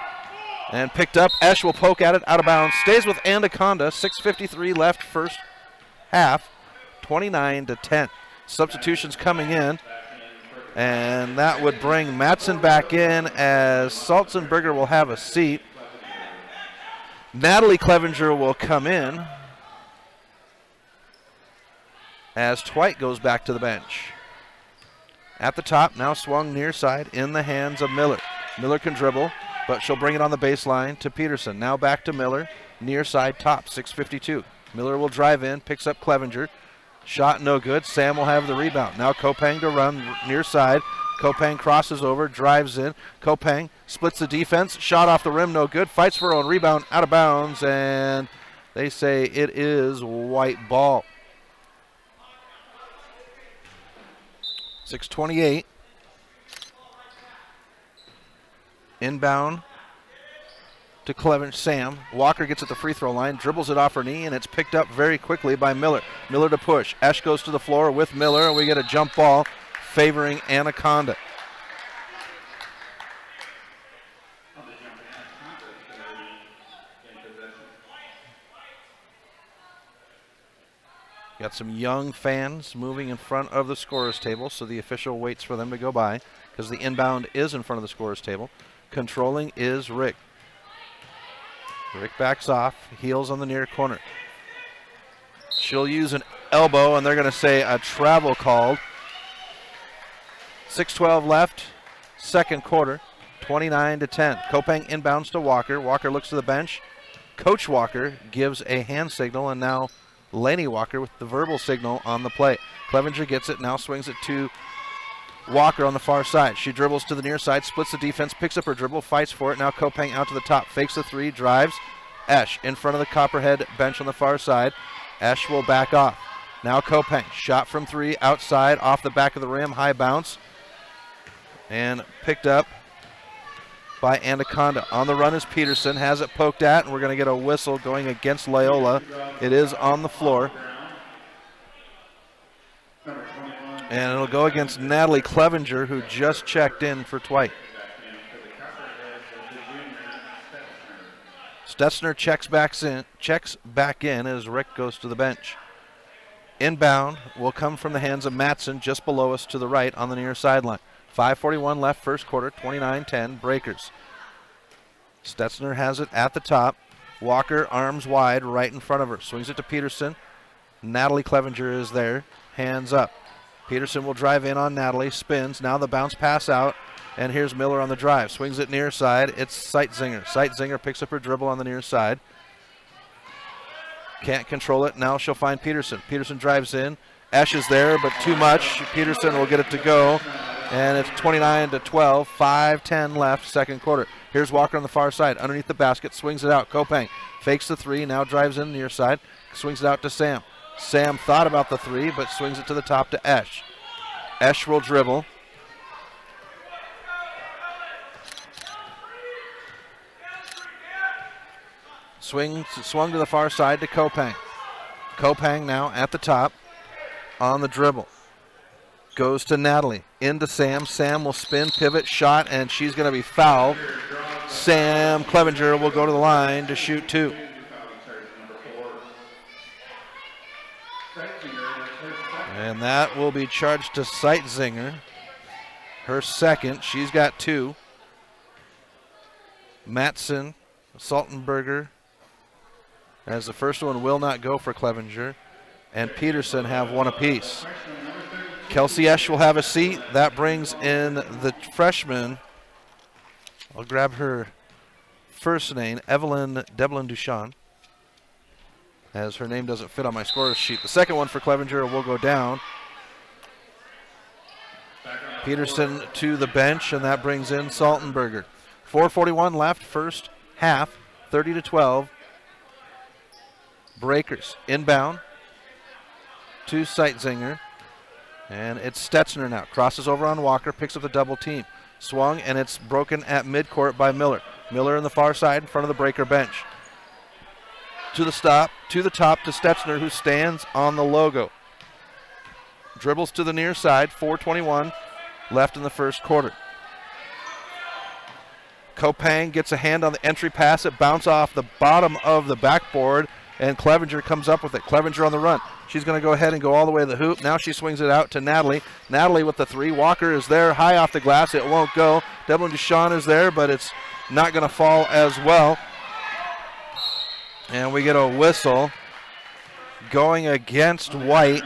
and picked up. Esch will poke at it, out of bounds. Stays with Anaconda, 6:53 left first half, 29-10. Substitutions coming in. And that would bring Matson back in as Salzenberger will have a seat. Natalie Clevenger will come in as Twite goes back to the bench. At the top, now swung near side in the hands of Miller. Miller can dribble, but she'll bring it on the baseline to Peterson. Now back to Miller, near side top, 6:52. Miller will drive in, picks up Clevenger. Shot no good. Sam will have the rebound. Now Kopang to run near side. Kopang crosses over, drives in. Kopang splits the defense. Shot off the rim, no good. Fights for her own rebound, out of bounds, and they say it is white ball. 6:28. Inbound to Clevenger. Sam. Walker gets at the free throw line, dribbles it off her knee, and it's picked up very quickly by Miller. Miller to push. Esch goes to the floor with Miller, and we get a jump ball favoring Anaconda. Got some young fans moving in front of the scorer's table, so the official waits for them to go by because the inbound is in front of the scorer's table. Controlling is Rick. Rick backs off, heels on the near corner. She'll use an elbow, and they're going to say a travel called. 6:12 left, second quarter, 29-10. Kopang inbounds to Walker. Walker looks to the bench. Coach Walker gives a hand signal, and now Laney Walker with the verbal signal on the play. Clevenger gets it, now swings it to Walker on the far side. She dribbles to the near side, splits the defense, picks up her dribble, fights for it. Now Kopang out to the top, fakes the three, drives. Esch in front of the Copperhead bench on the far side. Esch will back off. Now Kopang, shot from three, outside, off the back of the rim, high bounce. And picked up by Anaconda. On the run is Peterson, has it poked at, and we're going to get a whistle going against Loyola. It is on the floor. And it'll go against Natalie Clevenger, who just checked in for Dwight. Stetzner checks back in as Rick goes to the bench. Inbound will come from the hands of Matson just below us to the right on the near sideline. 5:41 left, first quarter, 29-10, Breakers. Stetzner has it at the top. Walker, arms wide, right in front of her. Swings it to Peterson. Natalie Clevenger is there, hands up. Peterson will drive in on Natalie, spins. Now the bounce pass out, and here's Miller on the drive. Swings it near side. It's Sightzinger. Sightzinger picks up her dribble on the near side. Can't control it. Now she'll find Peterson. Peterson drives in. Esch is there, but too much. Peterson will get it to go, and it's 29-12. 5:10 left, second quarter. Here's Walker on the far side, underneath the basket. Swings it out. Kopang fakes the three. Now drives in near side. Swings it out to Sam. Sam thought about the three, but swings it to the top to Esch. Esch will dribble. Swung to the far side to Kopang. Kopang now at the top on the dribble. Goes to Natalie. Into Sam. Sam will spin, pivot, shot, and she's going to be fouled. Sam Clevenger will go to the line to shoot two. And that will be charged to Sightzinger. Her second. She's got two. Matson, Saltenberger, as the first one will not go for Clevenger. And Peterson have one apiece. Kelsey Esch will have a seat. That brings in the freshman. I'll grab her first name, Evelyn Deblin Duchamp, as her name doesn't fit on my score sheet. The second one for Clevenger will go down. Peterson to the bench, and that brings in Saltenberger. 4:41 left, first half, 30-12. Breakers inbound to Sightzinger, and it's Stetzner now. Crosses over on Walker, picks up the double team. Swung, and it's broken at midcourt by Miller. Miller in the far side in front of the Breaker bench. To the top to Stetzner, who stands on the logo. Dribbles to the near side, 4:21 left in the first quarter. Kopang gets a hand on the entry pass. It bounces off the bottom of the backboard, and Clevenger comes up with it. Clevenger on the run. She's going to go ahead and go all the way to the hoop. Now she swings it out to Natalie. Natalie with the three. Walker is there, high off the glass. It won't go. Devlin Duchamp is there, but it's not going to fall as well. And we get a whistle going against White.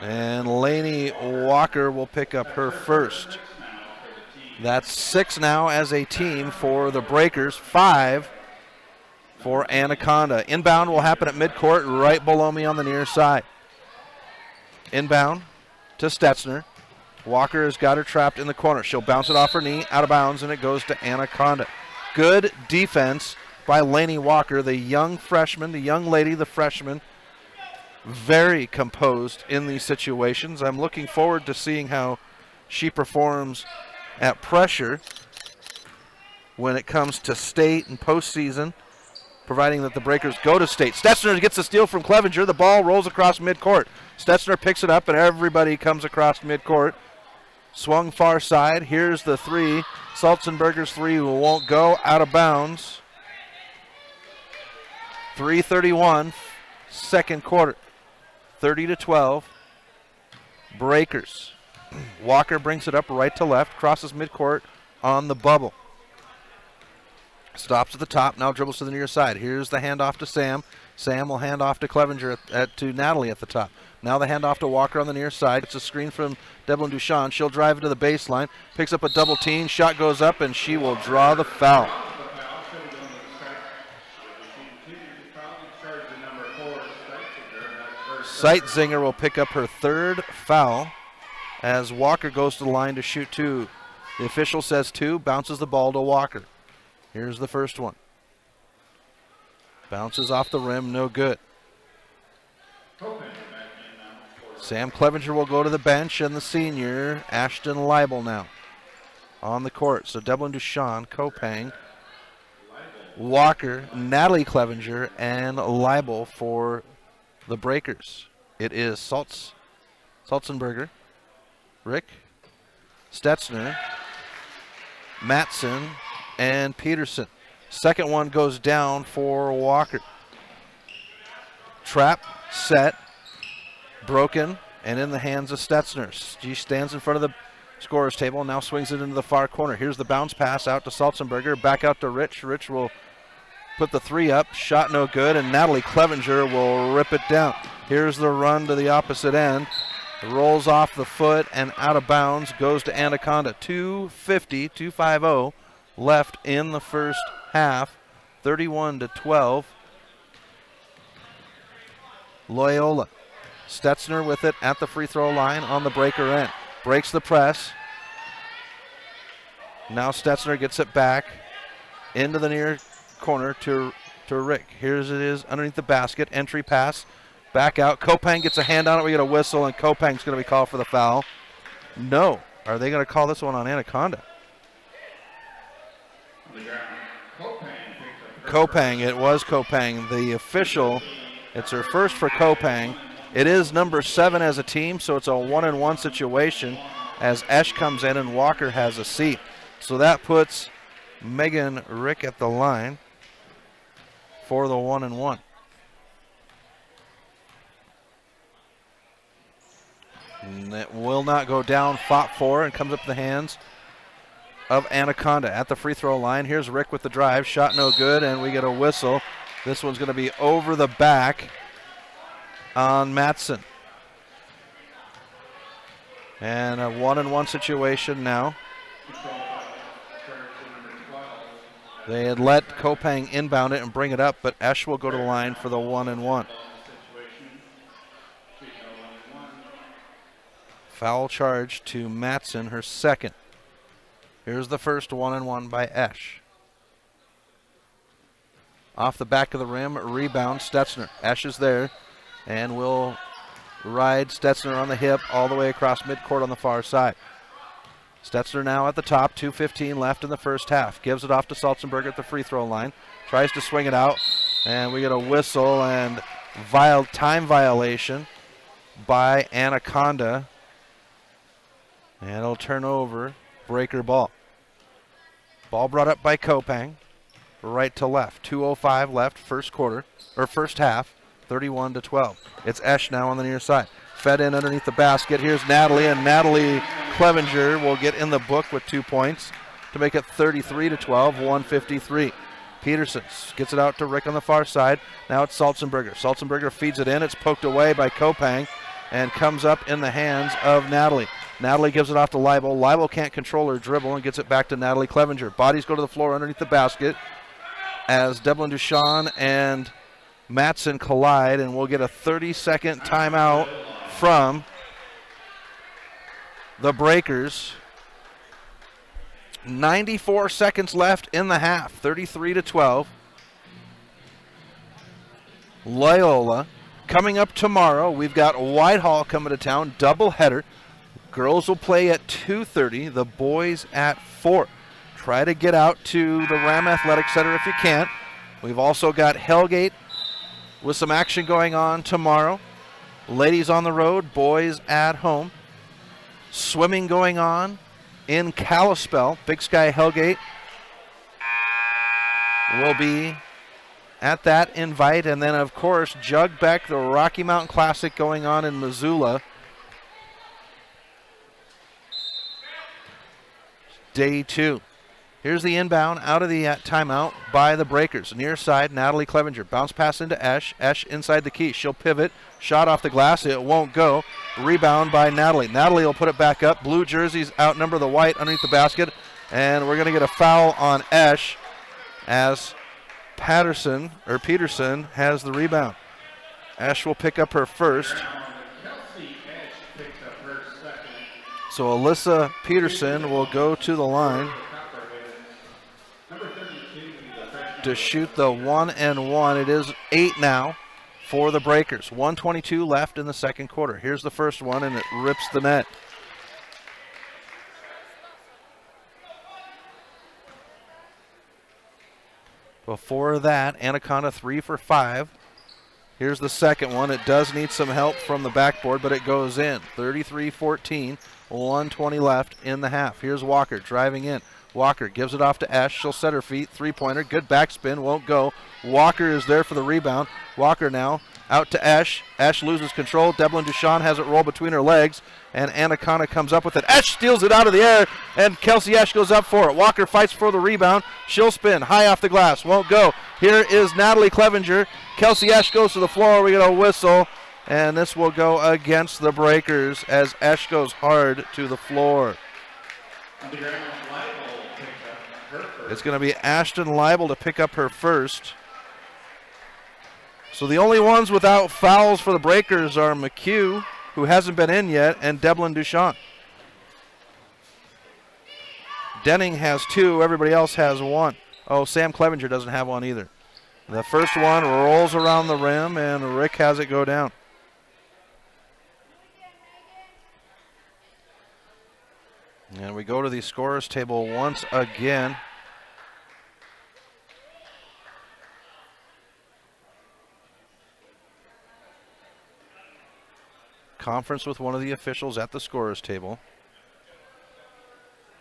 And Laney Walker will pick up her first. That's 6 now as a team for the Breakers, 5 for Anaconda. Inbound will happen at midcourt right below me on the near side. Inbound to Stetzner. Walker has got her trapped in the corner. She'll bounce it off her knee, out of bounds, and it goes to Anaconda. Good defense by Laney Walker, the young freshman, the young lady, the freshman. Very composed in these situations. I'm looking forward to seeing how she performs at pressure when it comes to state and postseason, providing that the Breakers go to state. Stetzner gets the steal from Clevenger. The ball rolls across midcourt. Stetzner picks it up, and everybody comes across midcourt. Swung far side. Here's the three. Salzenberger's three won't go, out of bounds. 3:31, second quarter. 30-12. Breakers. Walker brings it up right to left, crosses midcourt on the bubble. Stops at the top, now dribbles to the near side. Here's the handoff to Sam. Sam will hand off to Clevenger to Natalie at the top. Now the handoff to Walker on the near side. It's a screen from Devlin Duchamp. She'll drive it to the baseline, picks up a double team, shot goes up, and she will draw the foul. Zeitzinger will pick up her third foul as Walker goes to the line to shoot 2. The official says 2, bounces the ball to Walker. Here's the first one. Bounces off the rim, no good. Sam Clevenger will go to the bench, and the senior, Ashton Leibel, now on the court. So Devlin Duchamp, Kopang, Walker, Natalie Clevenger, and Leibel for the Breakers. It is Salzenberger, Rick, Stetzner, Matson, and Peterson. Second one goes down for Walker. Trap, set, broken, and in the hands of Stetzner. She stands in front of the scorer's table and now swings it into the far corner. Here's the bounce pass out to Salzenberger, back out to Rich. Rich will put the 3 up, shot no good, and Natalie Clevenger will rip it down. Here's the run to the opposite end. Rolls off the foot and out of bounds, goes to Anaconda. 2:50 left in the first half. 31-12. Loyola. Stetzner with it at the free throw line on the breaker end. Breaks the press. Now Stetzner gets it back into the near corner to Rick. Here's it is underneath the basket. Entry pass. Back out. Kopang gets a hand on it. We get a whistle, and Kopang's going to be called for the foul. No. Are they going to call this one on Anaconda? Kopang. It was Kopang. The official, it's her first for Kopang. It is number 7 as a team, so it's a 1-and-1 situation as Esch comes in and Walker has a seat. So that puts Megan Rick at the line for the 1-and-1. And it will not go down. Fought for and comes up the hands of Anaconda at the free throw line. Here's Rick with the drive. Shot no good, and we get a whistle. This one's going to be over the back on Matson. And a 1-and-1 situation now. They had let Kopang inbound it and bring it up, but Esch will go to the line for the 1-and-1. Foul charge to Matson, her second. Here's the first 1-and-1 by Esch. Off the back of the rim, rebound, Stetzner. Esch is there and will ride Stetzner on the hip all the way across midcourt on the far side. Stetzner now at the top, 2:15 left in the first half. Gives it off to Salzenberger at the free throw line. Tries to swing it out, and we get a whistle and time violation by Anaconda. And it'll turn over, breaker ball. Ball brought up by Kopang, right to left. 2:05 left, first half, 31-12. It's Esch now on the near side. Fed in underneath the basket. Here's Natalie, and Natalie Clevenger will get in the book with 2 points to make it 33-12, 1:53. Peterson gets it out to Rick on the far side. Now it's Salzenberger. Salzenberger feeds it in. It's poked away by Kopang and comes up in the hands of Natalie. Natalie gives it off to Leibel. Leibel can't control her dribble and gets it back to Natalie Clevenger. Bodies go to the floor underneath the basket as Devlin Duchamp and Matson collide, and we'll get a 30-second timeout from the Breakers. 94 seconds left in the half, 33-12. Loyola coming up tomorrow. We've got Whitehall coming to town, doubleheader. Girls will play at 2:30, the boys at 4. Try to get out to the Ram Athletic Center if you can. We've also got Hellgate with some action going on tomorrow. Ladies on the road, boys at home. Swimming going on in Kalispell. Big Sky Hellgate will be at that invite. And then, of course, Jug Beck, the Rocky Mountain Classic going on in Missoula. Day 2. Here's the inbound out of the timeout by the Breakers. Near side, Natalie Clevenger. Bounce pass into Esch. Esch inside the key. She'll pivot. Shot off the glass. It won't go. Rebound by Natalie. Natalie will put it back up. Blue jerseys outnumber the white underneath the basket. And we're going to get a foul on Esch as Peterson has the rebound. Ash will pick up her first. Kelsey Edge picks up her second. So Alyssa Peterson will go to the line to shoot the 1-and-1. It is 8 now for the Breakers. 1:22 left in the second quarter. Here's the first one, and it rips the net. Before that, Anaconda 3 for 5. Here's the second one. It does need some help from the backboard, but it goes in. 33-14, 1:20 left in the half. Here's Walker driving in. Walker gives it off to Ash. She'll set her feet. Three-pointer. Good backspin. Won't go. Walker is there for the rebound. Walker now out to Ash. Ash loses control. Devlin Duchamp has it roll between her legs, and Anaconda comes up with it. Ash steals it out of the air, and Kelsey Ash goes up for it. Walker fights for the rebound. She'll spin high off the glass. Won't go. Here is Natalie Clevenger. Kelsey Ash goes to the floor. We get a whistle, and this will go against the Breakers as Ash goes hard to the floor. It's going to be Ashton Leibel to pick up her first. So the only ones without fouls for the Breakers are McHugh, who hasn't been in yet, and Devlin Duchamp. Denning has 2. Everybody else has 1. Oh, Sam Clevenger doesn't have 1 either. The first one rolls around the rim, and Rick has it go down. And we go to the scorers table once again. Conference with one of the officials at the scorers table.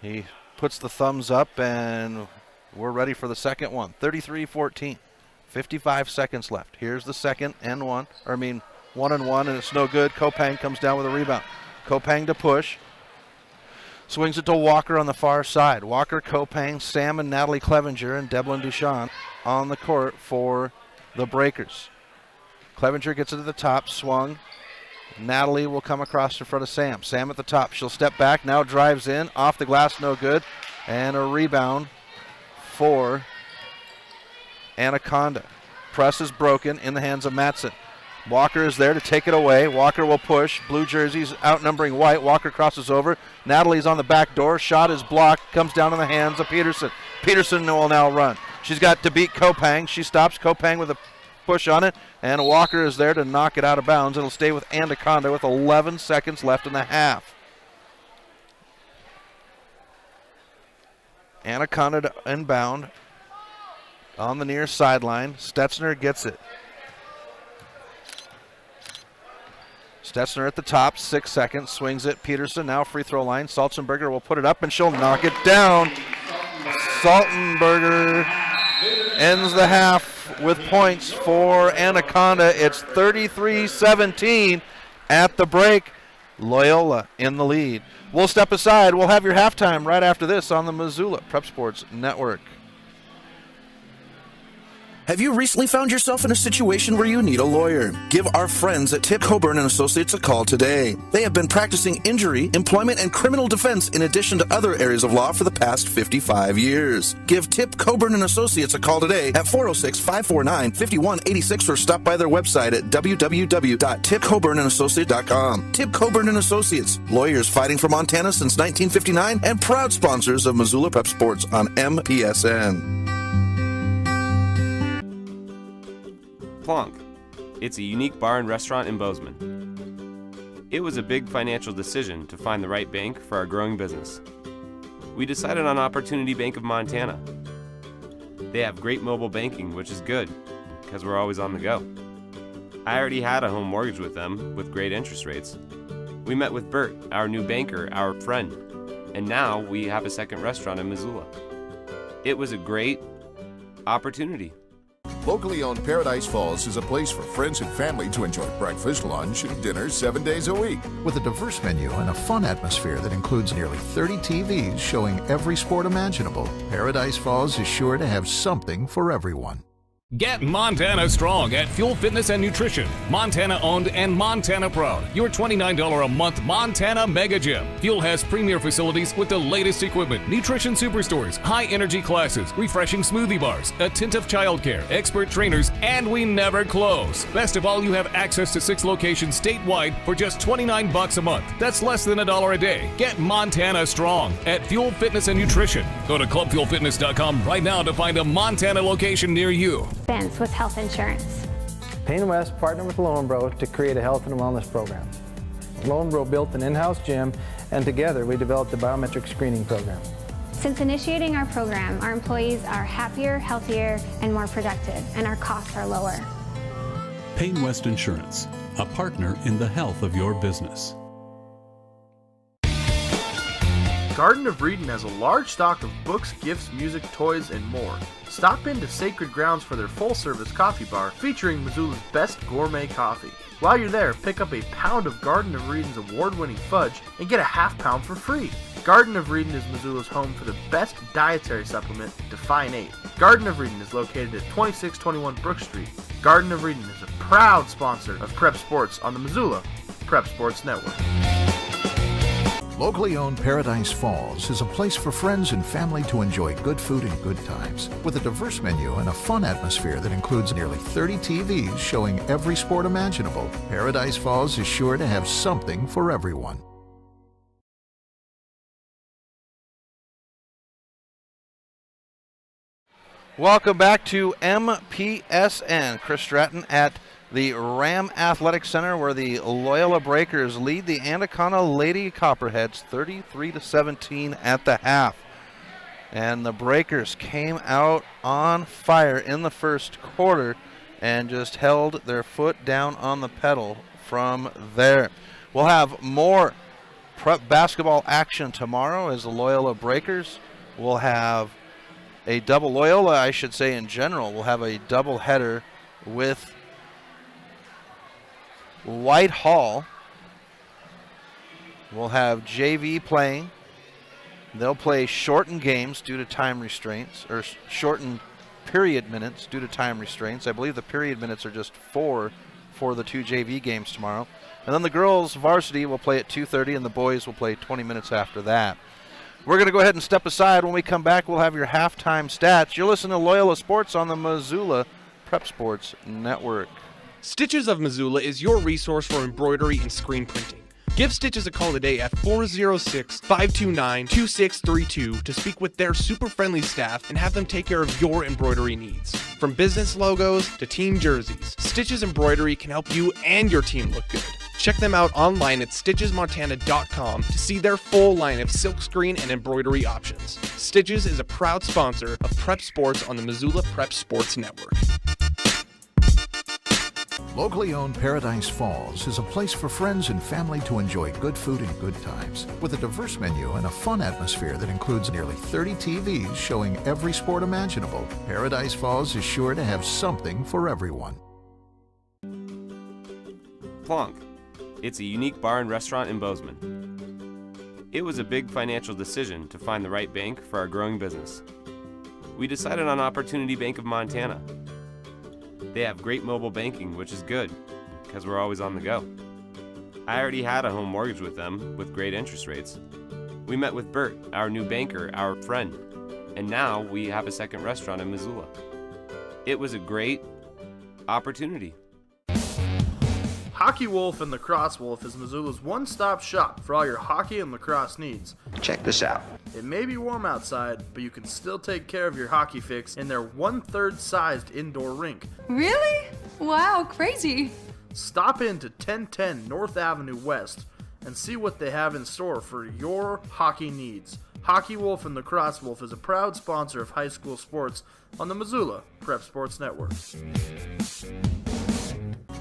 He puts the thumbs up, and we're ready for the second one. 33-14, 55 seconds left. Here's the second and 1, 1-and-1, and it's no good. Kopang comes down with a rebound. Kopang to push. Swings it to Walker on the far side. Walker, Kopang, Sam, and Natalie Clevenger, and Devlin Duchamp on the court for the Breakers. Clevenger gets it to the top, swung. Natalie will come across in front of Sam. Sam at the top. She'll step back, now drives in. Off the glass, no good. And a rebound for Anaconda. Press is broken in the hands of Matson. Walker is there to take it away. Walker will push. Blue jerseys outnumbering white. Walker crosses over. Natalie's on the back door. Shot is blocked. Comes down in the hands of Peterson. Peterson will now run. She's got to beat Kopang. She stops Kopang with a push on it, and Walker is there to knock it out of bounds. It'll stay with Anaconda with 11 seconds left in the half. Anaconda to inbound on the near sideline. Stetzner gets it. Stetzner at the top, 6 seconds, swings it. Peterson now free throw line. Salzenberger will put it up, and she'll knock it down. Salzenberger ends the half with points for Anaconda. It's 33-17 at the break. Loyola in the lead. We'll step aside. We'll have your halftime right after this on the Missoula Prep Sports Network. Have you recently found yourself in a situation where you need a lawyer? Give our friends at Tip Coburn & Associates a call today. They have been practicing injury, employment, and criminal defense in addition to other areas of law for the past 55 years. Give Tip Coburn & Associates a call today at 406-549-5186 or stop by their website at www.tipcoburnandassociates.com. Tip Coburn & Associates, lawyers fighting for Montana since 1959 and proud sponsors of Missoula Prep Sports on MPSN. Plonk. It's a unique bar and restaurant in Bozeman. It was a big financial decision to find the right bank for our growing business. We decided on Opportunity Bank of Montana. They have great mobile banking, which is good, because we're always on the go. I already had a home mortgage with them with great interest rates. We met with Bert, our new banker, our friend, and now we have a second restaurant in Missoula. It was a great opportunity. Locally owned Paradise Falls is a place for friends and family to enjoy breakfast, lunch, and dinner 7 days a week. With a diverse menu and a fun atmosphere that includes nearly 30 TVs showing every sport imaginable, Paradise Falls is sure to have something for everyone. Get Montana strong at Fuel Fitness and Nutrition. Montana owned and Montana proud. Your $29 a month Montana Mega Gym. Fuel has premier facilities with the latest equipment, nutrition superstores, high energy classes, refreshing smoothie bars, attentive childcare, expert trainers, and we never close. Best of all, you have access to 6 locations statewide for just $29 a month. That's less than $1 a day. Get Montana strong at Fuel Fitness and Nutrition. Go to clubfuelfitness.com right now to find a Montana location near you. With health insurance. Payne West partnered with Loyola to create a health and wellness program. Loyola built an in-house gym, and together we developed a biometric screening program. Since initiating our program, our employees are happier, healthier, and more productive, and our costs are lower. Payne West Insurance, a partner in the health of your business. Garden of Reading has a large stock of books, gifts, music, toys, and more. Stop into Sacred Grounds for their full-service coffee bar featuring Missoula's best gourmet coffee. While you're there, pick up a pound of Garden of Reading's award-winning fudge and get a half pound for free. Garden of Reading is Missoula's home for the best dietary supplement, Define 8. Garden of Reading is located at 2621 Brook Street. Garden of Reading is a proud sponsor of Prep Sports on the Missoula Prep Sports Network. Locally owned Paradise Falls is a place for friends and family to enjoy good food and good times. With a diverse menu and a fun atmosphere that includes nearly 30 TVs showing every sport imaginable, Paradise Falls is sure to have something for everyone. Welcome back to MPSN. Chris Stratton at the Ram Athletic Center, where the Loyola Breakers lead the Anaconda Lady Copperheads 33-17 at the half. And the Breakers came out on fire in the first quarter and just held their foot down on the pedal from there. We'll have more prep basketball action tomorrow as the Loyola Breakers will have a double, Loyola I should say in general, will have a double header with Whitehall. We'll have JV playing. They'll play shortened games due to time restraints, or shortened period minutes due to time restraints. I believe the period minutes are just 4 for the 2 JV games tomorrow. And then the girls varsity will play at 2:30 and the boys will play 20 minutes after that. We're going to go ahead and step aside. When we come back, we'll have your halftime stats. You're listening to Loyola Sports on the Missoula Prep Sports Network. Stitches of Missoula is your resource for embroidery and screen printing. Give Stitches a call today at 406-529-2632 to speak with their super friendly staff and have them take care of your embroidery needs. From business logos to team jerseys, Stitches Embroidery can help you and your team look good. Check them out online at stitchesmontana.com to see their full line of silkscreen and embroidery options. Stitches is a proud sponsor of Prep Sports on the Missoula Prep Sports Network. Locally owned Paradise Falls is a place for friends and family to enjoy good food and good times. With a diverse menu and a fun atmosphere that includes nearly 30 TVs showing every sport imaginable, Paradise Falls is sure to have something for everyone. Plonk. It's a unique bar and restaurant in Bozeman. It was a big financial decision to find the right bank for our growing business. We decided on Opportunity Bank of Montana. They have great mobile banking, which is good, because we're always on the go. I already had a home mortgage with them, with great interest rates. We met with Bert, our new banker, our friend, and now we have a second restaurant in Missoula. It was a great opportunity. Hockey Wolf and Lacrosse Wolf is Missoula's one-stop shop for all your hockey and lacrosse needs. Check this out. It may be warm outside, but you can still take care of your hockey fix in their 1/3 sized indoor rink. Really? Wow, crazy. Stop in to 1010 North Avenue West and see what they have in store for your hockey needs. Hockey Wolf and Lacrosse Wolf is a proud sponsor of high school sports on the Missoula Prep Sports Network.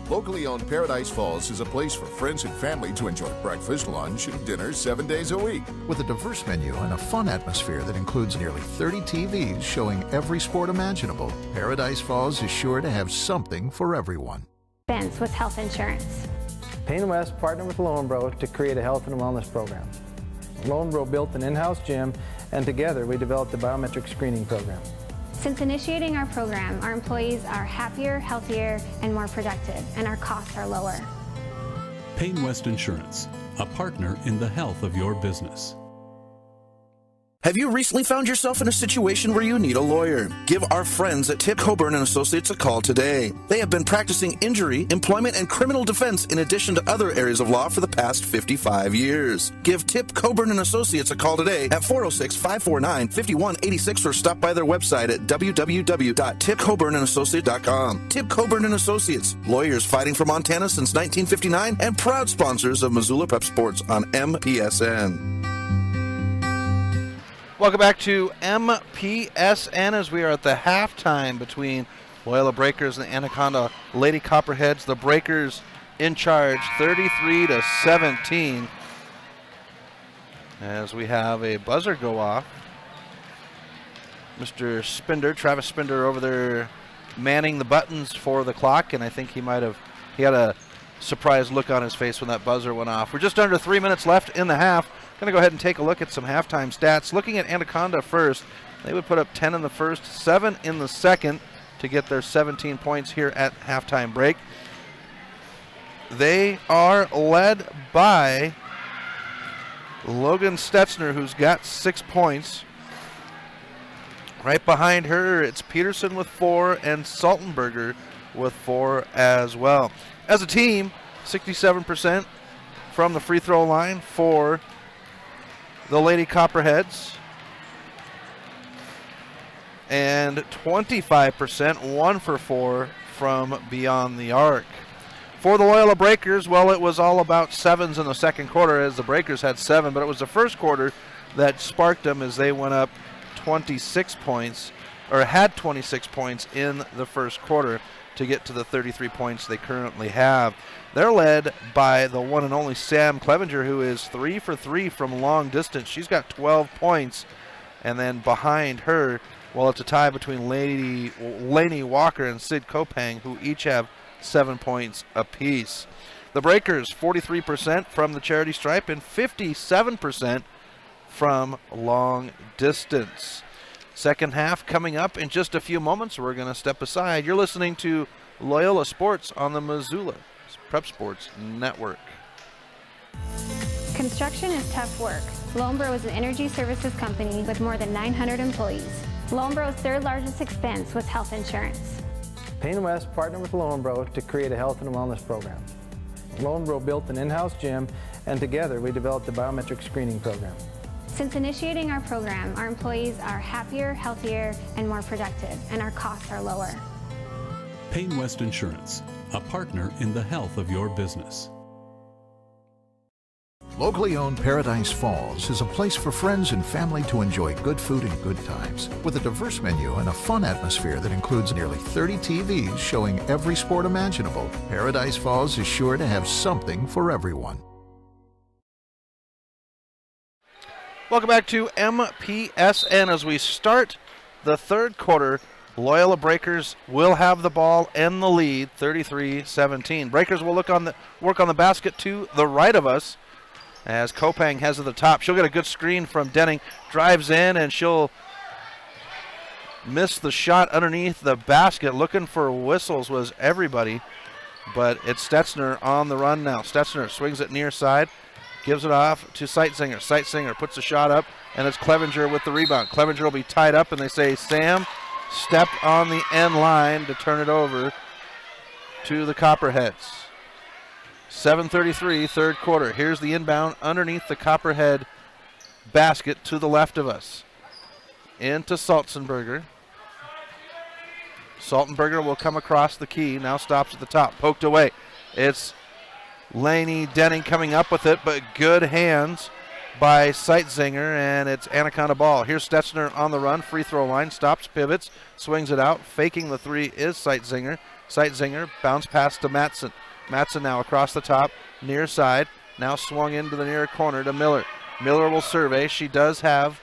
Locally owned Paradise Falls is a place for friends and family to enjoy breakfast, lunch, and dinner 7 days a week. With a diverse menu and a fun atmosphere that includes nearly 30 TVs showing every sport imaginable, Paradise Falls is sure to have something for everyone. With health insurance. Payne West partnered with Loyola to create a health and wellness program. Loyola built an in-house gym, and together we developed a biometric screening program. Since initiating our program, our employees are happier, healthier, and more productive, and our costs are lower. Paine West Insurance, a partner in the health of your business. Have you recently found yourself in a situation where you need a lawyer? Give our friends at Tip Coburn & Associates a call today. They have been practicing injury, employment, and criminal defense in addition to other areas of law for the past 55 years. Give Tip Coburn & Associates a call today at 406-549-5186 or stop by their website at www.tipcoburnandassociates.com. Tip Coburn & Associates, lawyers fighting for Montana since 1959 and proud sponsors of Missoula Prep Sports on MPSN. Welcome back to MPSN as we are at the halftime between Loyola Breakers and the Anaconda Lady Copperheads. The Breakers in charge 33-17 as we have a buzzer go off. Mr. Spinder, Travis Spinder over there manning the buttons for the clock, and I think he had a surprised look on his face when that buzzer went off. We're just under 3 minutes left in the half. Going to go ahead and take a look at some halftime stats. Looking at Anaconda first, they would put up 10 in the first, 7 in the second to get their 17 points here at halftime break. They are led by Logan Stetzner, who's got 6 points. Right behind her, it's Peterson with 4 and Saltenberger with 4 as well. As a team, 67% from the free throw line for the Lady Copperheads, and 25%, 1 for 4 from beyond the arc. For the Loyola Breakers, well, it was all about sevens in the second quarter as the Breakers had 7, but it was the first quarter that sparked them as they went up 26 points, or had 26 points in the first quarter to get to the 33 points they currently have. They're led by the one and only Sam Clevenger, who is 3 for 3 from long distance. She's got 12 points. And then behind her, well, it's a tie between Lainey Walker and Sid Kopang, who each have 7 points apiece. The Breakers, 43% from the charity stripe and 57% from long distance. Second half coming up in just a few moments. We're going to step aside. You're listening to Loyola Sports on the Missoula Prep Sports Network. Construction is tough work. Lombro is an energy services company with more than 900 employees. Lombro's third largest expense was health insurance. Paine West partnered with Lombro to create a health and wellness program. Lombro built an in-house gym, and together we developed a biometric screening program. Since initiating our program, our employees are happier, healthier, and more productive, and our costs are lower. Paine West Insurance, a partner in the health of your business. Locally owned Paradise Falls is a place for friends and family to enjoy good food and good times, with a diverse menu and a fun atmosphere that includes nearly 30 TVs showing every sport imaginable. Paradise Falls is sure to have something for everyone. Welcome back to MPSN as we start the third quarter. Loyola Breakers will have the ball and the lead, 33-17. Breakers will work on the basket to the right of us as Kopang has at the top. She'll get a good screen from Denning, drives in, and she'll miss the shot underneath the basket. Looking for whistles was everybody, but it's Stetzner on the run now. Stetzner swings it near side, gives it off to Sightzinger. Sightzinger puts the shot up, and it's Clevenger with the rebound. Clevenger will be tied up, and they say Sam stepped on the end line to turn it over to the Copperheads. 7:33, third quarter. Here's the inbound underneath the Copperhead basket to the left of us. Into Saltenberger. Saltenberger will come across the key, now stops at the top, poked away. It's Lainey Denning coming up with it, but good hands by Sightzinger, and it's Anaconda ball. Here's Stetzner on the run, free throw line, stops, pivots, swings it out. Faking the three is Sightzinger. Sightzinger bounce pass to Matson. Matson now across the top, near side, now swung into the near corner to Miller. Miller will survey. She does have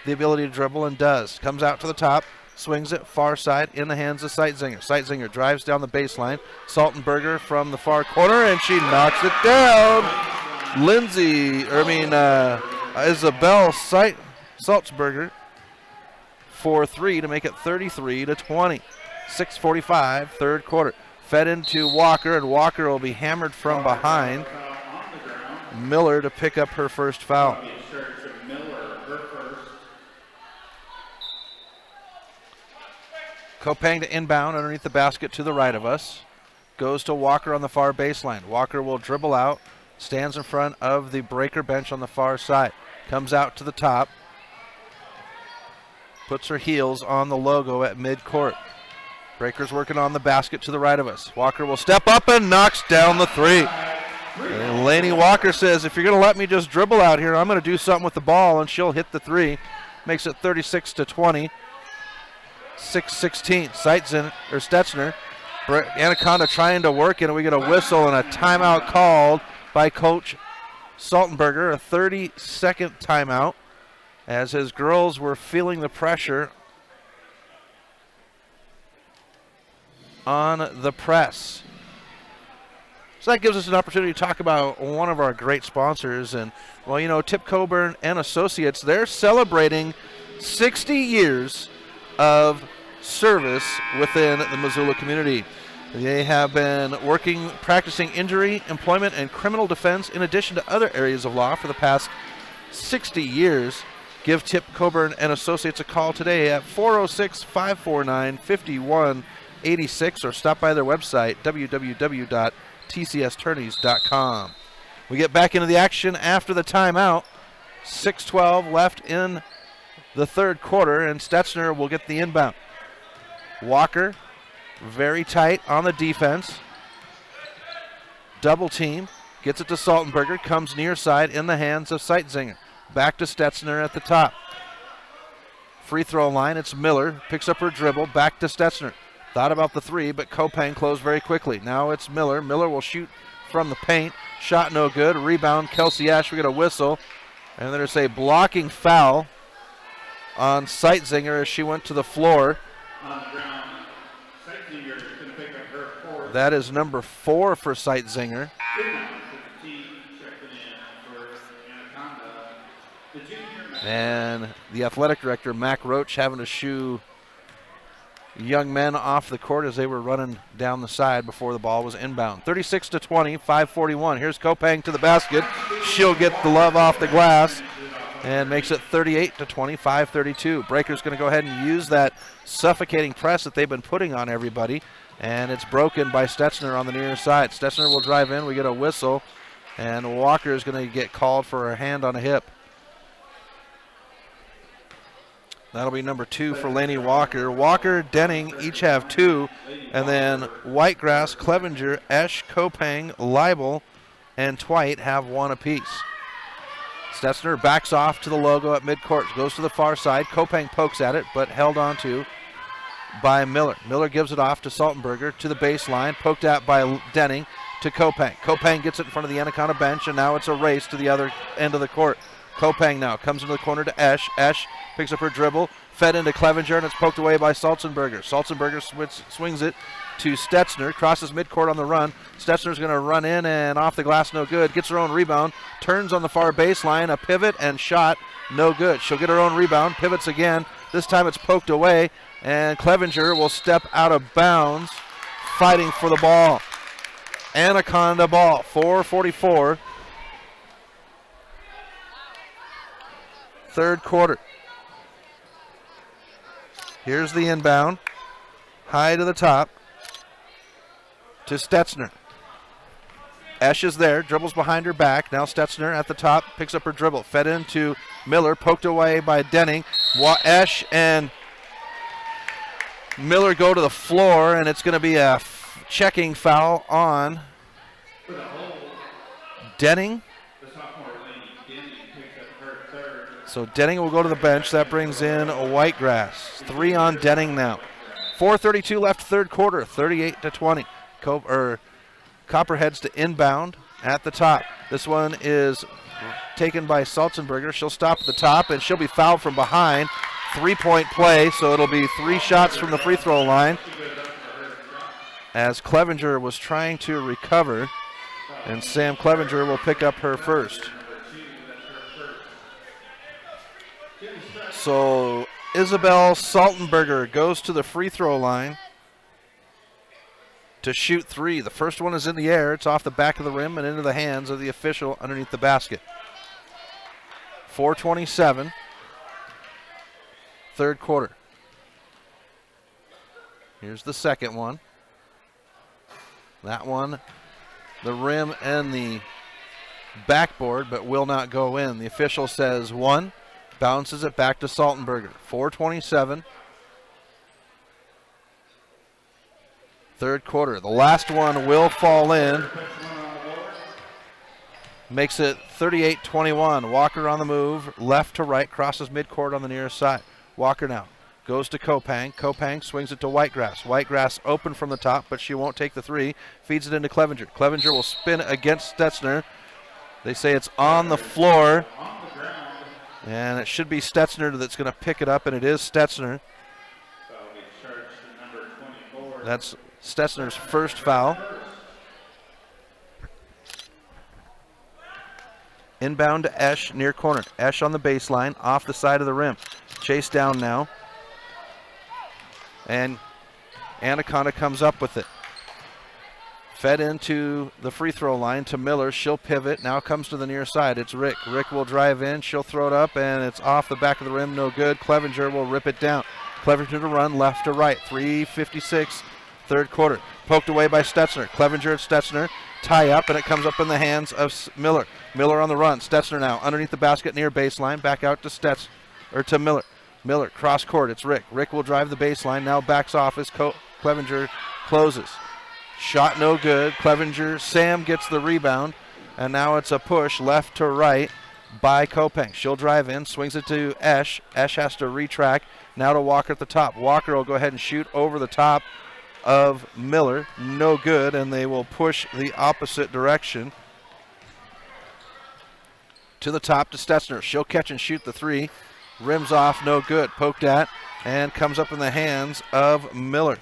the ability to dribble and does. Comes out to the top, swings it far side in the hands of Sightzinger. Sightzinger drives down the baseline. Saltenberger from the far corner, and she knocks it down. Isabel Saltzberger for 3 to make it 33-20. 6:45, third quarter. Fed into Walker, and Walker will be hammered from behind. Miller to pick up her first foul. Kopang to inbound underneath the basket to the right of us. Goes to Walker on the far baseline. Walker will dribble out, stands in front of the breaker bench on the far side. Comes out to the top. Puts her heels on the logo at midcourt. Breaker's working on the basket to the right of us. Walker will step up and knocks down the 3. And Lainey Walker says, if you're going to let me just dribble out here, I'm going to do something with the ball, and she'll hit the 3. Makes it 36-20. 6:16. Stetzner. Anaconda trying to work, and we get a whistle and a timeout called by Coach Saltenberger, a 30-second timeout, as his girls were feeling the pressure on the press. So that gives us an opportunity to talk about one of our great sponsors. And, well, you know, Tip Coburn and Associates, they're celebrating 60 years of service within the Missoula community. They have been practicing injury, employment, and criminal defense in addition to other areas of law for the past 60 years. Give Tip Coburn and Associates a call today at 406-549-5186 or stop by their website, www.tcstourneys.com. We get back into the action after the timeout. 6:12 left in the third quarter, and Stetzner will get the inbound. Walker, very tight on the defense. Double team, gets it to Saltenberger, comes near side in the hands of Seitzinger. Back to Stetzner at the top. Free throw line, it's Miller, picks up her dribble, back to Stetzner. Thought about the 3, but Kopang closed very quickly. Now it's Miller. Miller will shoot from the paint. Shot no good. Rebound, Kelsey Ash. We get a whistle. And there's a blocking foul on Seitzinger as she went to the floor. On the ground, Seitzinger is going to pick up her 4th. That is number 4 for Seitzinger. And the athletic director, Mac Roach, having to shoo young men off the court as they were running down the side before the ball was inbound. 36-20, 5:41. Here's Kopang to the basket. She'll get the love off the glass and makes it 38-20, 5:32. Breaker's going to go ahead and use that suffocating press that they've been putting on everybody, and it's broken by Stetzner on the near side. Stetzner will drive in. We get a whistle, and Walker is going to get called for a hand on a hip. That'll be number 2 for Lainey Walker. Walker, Denning each have 2, and then Whitegrass, Clevenger, Esch, Kopang, Leibel, and Twite have 1 apiece. Stetzner backs off to the logo at midcourt, goes to the far side. Kopang pokes at it, but held on to by Miller. Miller gives it off to Saltenberger to the baseline, poked at by Denning to Kopang. Kopang gets it in front of the Anaconda bench, and now it's a race to the other end of the court. Kopang now comes into the corner to Esch. Esch picks up her dribble, fed into Clevenger, and it's poked away by Salzenberger. Salzenberger swings it to Stetzner, crosses midcourt on the run. Stetzner's going to run in and off the glass, no good. Gets her own rebound, turns on the far baseline, a pivot and shot, no good. She'll get her own rebound, pivots again. This time it's poked away, and Clevenger will step out of bounds, fighting for the ball. Anaconda ball, 4:44. Third quarter. Here's the inbound. High to the top to Stetzner. Esch is there, dribbles behind her back. Now Stetzner at the top, picks up her dribble. Fed into Miller, poked away by Denning. Esch and Miller go to the floor, and it's going to be a checking foul on Denning. So Denning will go to the bench. That brings in Whitegrass. 3 on Denning now. 4:32 left third quarter, 38-20. Copperheads to inbound at the top. This one is taken by Salzenberger. She'll stop at the top, and she'll be fouled from behind. 3-point play, so it'll be 3 shots from the free throw line as Clevenger was trying to recover, and Sam Clevenger will pick up her first. So Isabel Saltenberger goes to the free throw line to shoot 3. The first one is in the air. It's off the back of the rim and into the hands of the official underneath the basket. 4:27, third quarter. Here's the second one. That one, the rim and the backboard, but will not go in. The official says 1, bounces it back to Saltenberger. 4:27. Third quarter. The last one will fall in. Makes it 38-21. Walker on the move, left to right, crosses midcourt on the near side. Walker now goes to Kopang. Kopang swings it to Whitegrass. Whitegrass open from the top, but she won't take the 3. Feeds it into Clevenger. Clevenger will spin against Stetzner. They say it's on the floor. And it should be Stetzner that's going to pick it up, and it is Stetzner. That's Stetzner's first foul. Inbound to Esch, near corner. Esch on the baseline, off the side of the rim. Chase down now. And Anaconda comes up with it. Fed into the free throw line to Miller. She'll pivot. Now comes to the near side. It's Rick. Rick will drive in. She'll throw it up, and it's off the back of the rim. No good. Clevenger will rip it down. Clevenger to run left to right. 3:56, third quarter. Poked away by Stetzner. Clevenger at Stetzner. Tie up, and it comes up in the hands of Miller. Miller on the run. Stetzner now underneath the basket near baseline. Back out to Miller. Miller cross court. It's Rick. Rick will drive the baseline. Now backs off as Clevenger closes. Shot no good. Clevenger. Sam gets the rebound, and now it's a push left to right by Kopang. She'll drive in, swings it to Esch. Esch has to retrack. Now to Walker at the top. Walker will go ahead and shoot over the top of Miller. No good, and they will push the opposite direction. To the top to Stetzner. She'll catch and shoot the 3. Rims off, no good. Poked at, and comes up in the hands of Miller.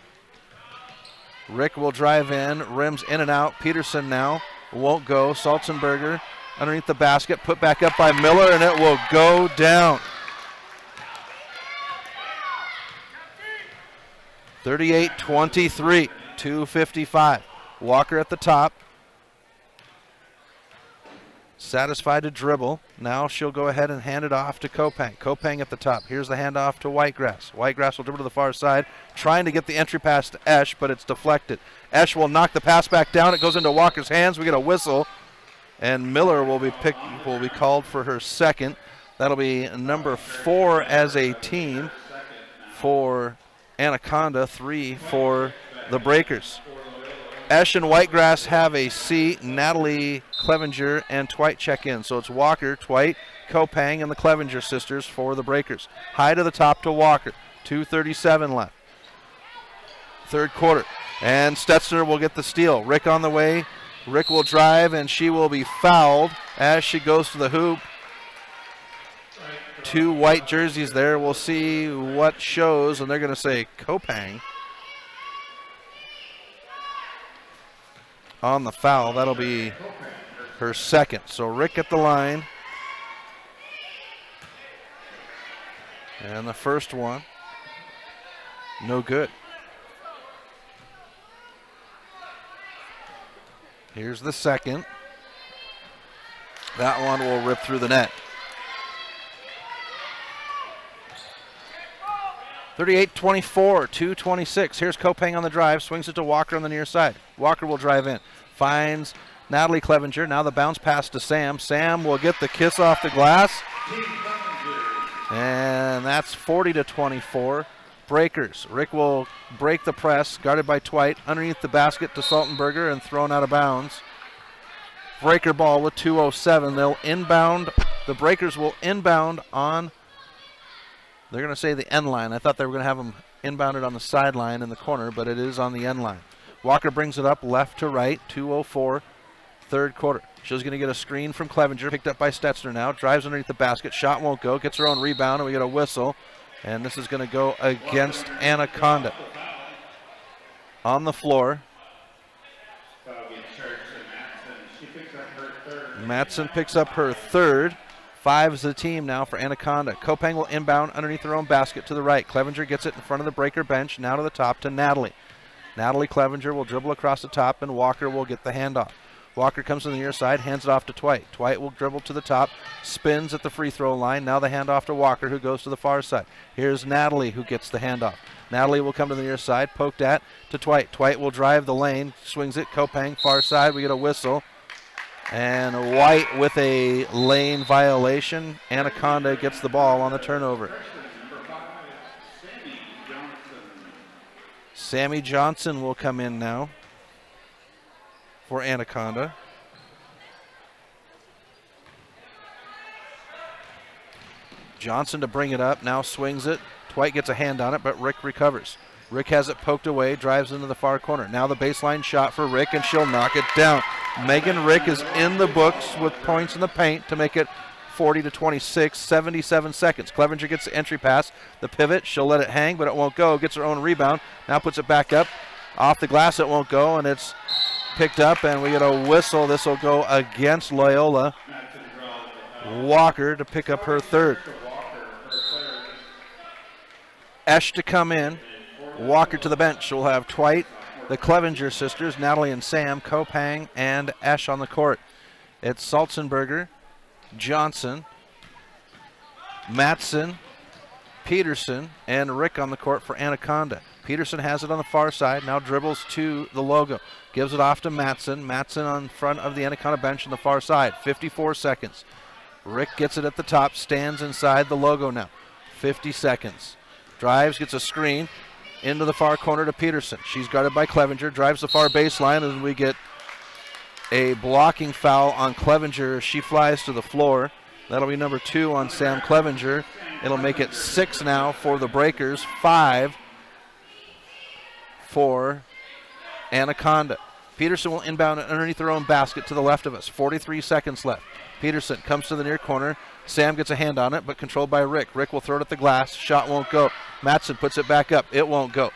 Rick will drive in, rims in and out. Peterson now won't go. Salzenberger underneath the basket, put back up by Miller, and it will go down. 38-23, 2:55. Walker at the top. Satisfied to dribble. Now she'll go ahead and hand it off to Kopang. Kopang at the top. Here's the handoff to Whitegrass. Whitegrass will dribble to the far side, trying to get the entry pass to Esch, but it's deflected. Esch will knock the pass back down. It goes into Walker's hands. We get a whistle, and Miller will be called for her second. That'll be number 4 as a team for Anaconda, 3 for the Breakers. Esch and Whitegrass have a C. Natalie, Clevenger, and Twite check in. So it's Walker, Twite, Kopang, and the Clevenger sisters for the Breakers. High to the top to Walker. 2:37 left. Third quarter. And Stetzner will get the steal. Rick on the way. Rick will drive, and she will be fouled as she goes to the hoop. 2 white jerseys there. We'll see what shows, and they're going to say Kopang on the foul. That'll be her second. So Rick at the line. And the first one, no good. Here's the second. That one will rip through the net. 38-24, 2:26. Here's Kopang on the drive, swings it to Walker on the near side. Walker will drive in, finds Natalie Clevenger. Now the bounce pass to Sam. Sam will get the kiss off the glass. And that's 40-24. Breakers. Rick will break the press, guarded by Twite, underneath the basket to Saltenberger and thrown out of bounds. Breaker ball with 2:07. They'll inbound. The Breakers will inbound on, they're going to say the end line. I thought they were going to have them inbounded on the sideline in the corner, but it is on the end line. Walker brings it up left to right, 2:04, third quarter. She's going to get a screen from Clevenger, picked up by Stetzner now, drives underneath the basket, shot won't go, gets her own rebound, and we get a whistle, and this is going to go against Anaconda. On the floor, Matson picks up her third. 5 is the team now for Anaconda. Kopang will inbound underneath their own basket to the right. Clevenger gets it in front of the breaker bench. Now to the top to Natalie. Natalie Clevenger will dribble across the top, and Walker will get the handoff. Walker comes to the near side, hands it off to Twite. Twite will dribble to the top, spins at the free throw line. Now the handoff to Walker, who goes to the far side. Here's Natalie, who gets the handoff. Natalie will come to the near side, poked at to Twite. Twite will drive the lane, swings it. Kopang far side. We get a whistle. And White with a lane violation. Anaconda gets the ball on the turnover. Sammy Johnson will come in now for Anaconda. Johnson to bring it up, now swings it. Twite gets a hand on it, but Rick recovers. Rick has it poked away, drives into the far corner. Now the baseline shot for Rick, and she'll knock it down. Megan Rick is in the books with points in the paint to make it 40-26, 77 seconds. Clevenger gets the entry pass, the pivot. She'll let it hang, but it won't go. Gets her own rebound. Now puts it back up. Off the glass, it won't go, and it's picked up, and we get a whistle. This will go against Loyola. Walker to pick up her third. Esch to come in. Walker to the bench. We'll have Twite, the Clevenger sisters, Natalie and Sam, Kopang, and Esch on the court. It's Salzenberger, Johnson, Matson, Peterson, and Rick on the court for Anaconda. Peterson has it on the far side, now dribbles to the logo. Gives it off to Matson. Matson on front of the Anaconda bench on the far side. 54 seconds. Rick gets it at the top, stands inside the logo now. 50 seconds. Drives, gets a screen into the far corner to Peterson. She's guarded by Clevenger, drives the far baseline, and we get a blocking foul on Clevenger. She flies to the floor. That'll be number 2 on Sam Clevenger. It'll make it 6 now for the Breakers, 5 for Anaconda. Peterson will inbound underneath their own basket to the left of us. 43 seconds left. Peterson comes to the near corner. Sam gets a hand on it, but controlled by Rick. Rick will throw it at the glass. Shot won't go. Matson puts it back up. It won't go.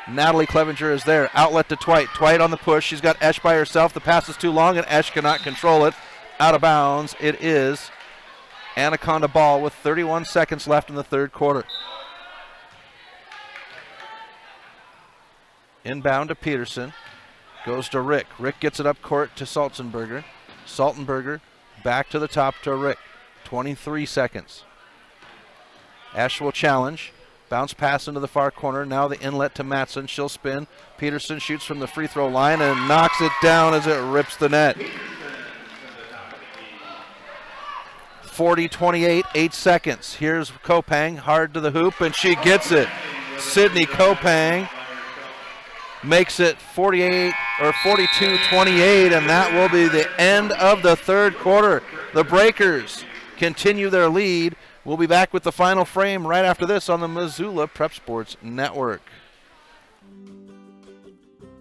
Natalie Clevenger is there. Outlet to Twite. Twite on the push. She's got Esch by herself. The pass is too long, and Esch cannot control it. Out of bounds. It is Anaconda ball with 31 seconds left in the third quarter. Inbound to Peterson. Goes to Rick. Rick gets it up court to Salzenberger. Salzenberger back to the top to Rick. 23 seconds. Esch will challenge. Bounce pass into the far corner. Now the inlet to Matson. She'll spin. Peterson shoots from the free throw line and knocks it down as it rips the net. 40-28, 8 seconds. Here's Kopang, hard to the hoop, and she gets it. Sydney Kopang makes it 42-28, and that will be the end of the third quarter. The Breakers continue their lead. We'll be back with the final frame right after this on the Missoula Prep Sports Network.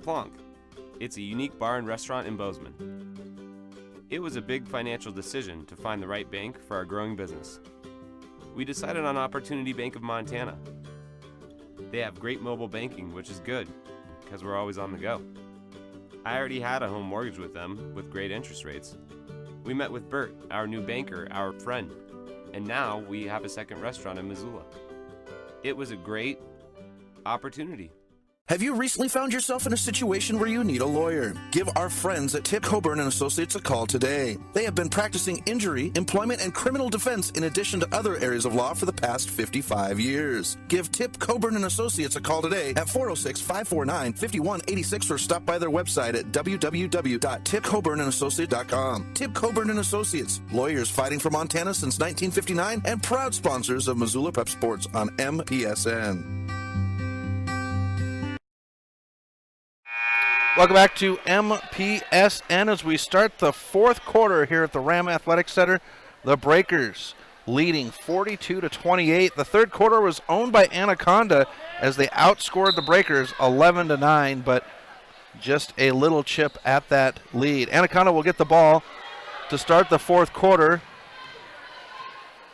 Plonk. It's a unique bar and restaurant in Bozeman. It was a big financial decision to find the right bank for our growing business. We decided on Opportunity Bank of Montana. They have great mobile banking, which is good, because we're always on the go. I already had a home mortgage with them with great interest rates. We met with Bert, our new banker, our friend, and now we have a second restaurant in Missoula. It was a great opportunity. Have you recently found yourself in a situation where you need a lawyer? Give our friends at Tip Coburn & Associates a call today. They have been practicing injury, employment, and criminal defense in addition to other areas of law for the past 55 years. Give Tip Coburn & Associates a call today at 406-549-5186 or stop by their website at www.tipcoburnandassociates.com. Tip Coburn & Associates, lawyers fighting for Montana since 1959 and proud sponsors of Missoula Prep Sports on MPSN. Welcome back to MPSN as we start the fourth quarter here at the Ram Athletic Center. The Breakers leading 42-28. The third quarter was owned by Anaconda as they outscored the Breakers 11-9, but just a little chip at that lead. Anaconda will get the ball to start the fourth quarter,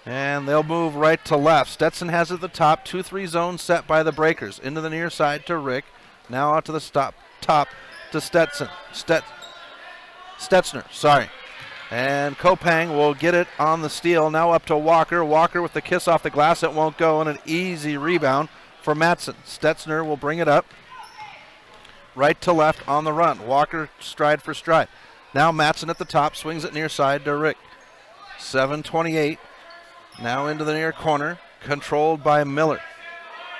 and they'll move right to left. Stetson has it at the top, 2-3 zone set by the Breakers. Into the near side to Rick. Now out to the top to Stetson. Stetzner, sorry. And Kopang will get it on the steal. Now up to Walker. Walker with the kiss off the glass. It won't go, and an easy rebound for Matson. Stetzner will bring it up. Right to left on the run. Walker stride for stride. Now Matson at the top. Swings it near side to Rick. 7:28. Now into the near corner. Controlled by Miller.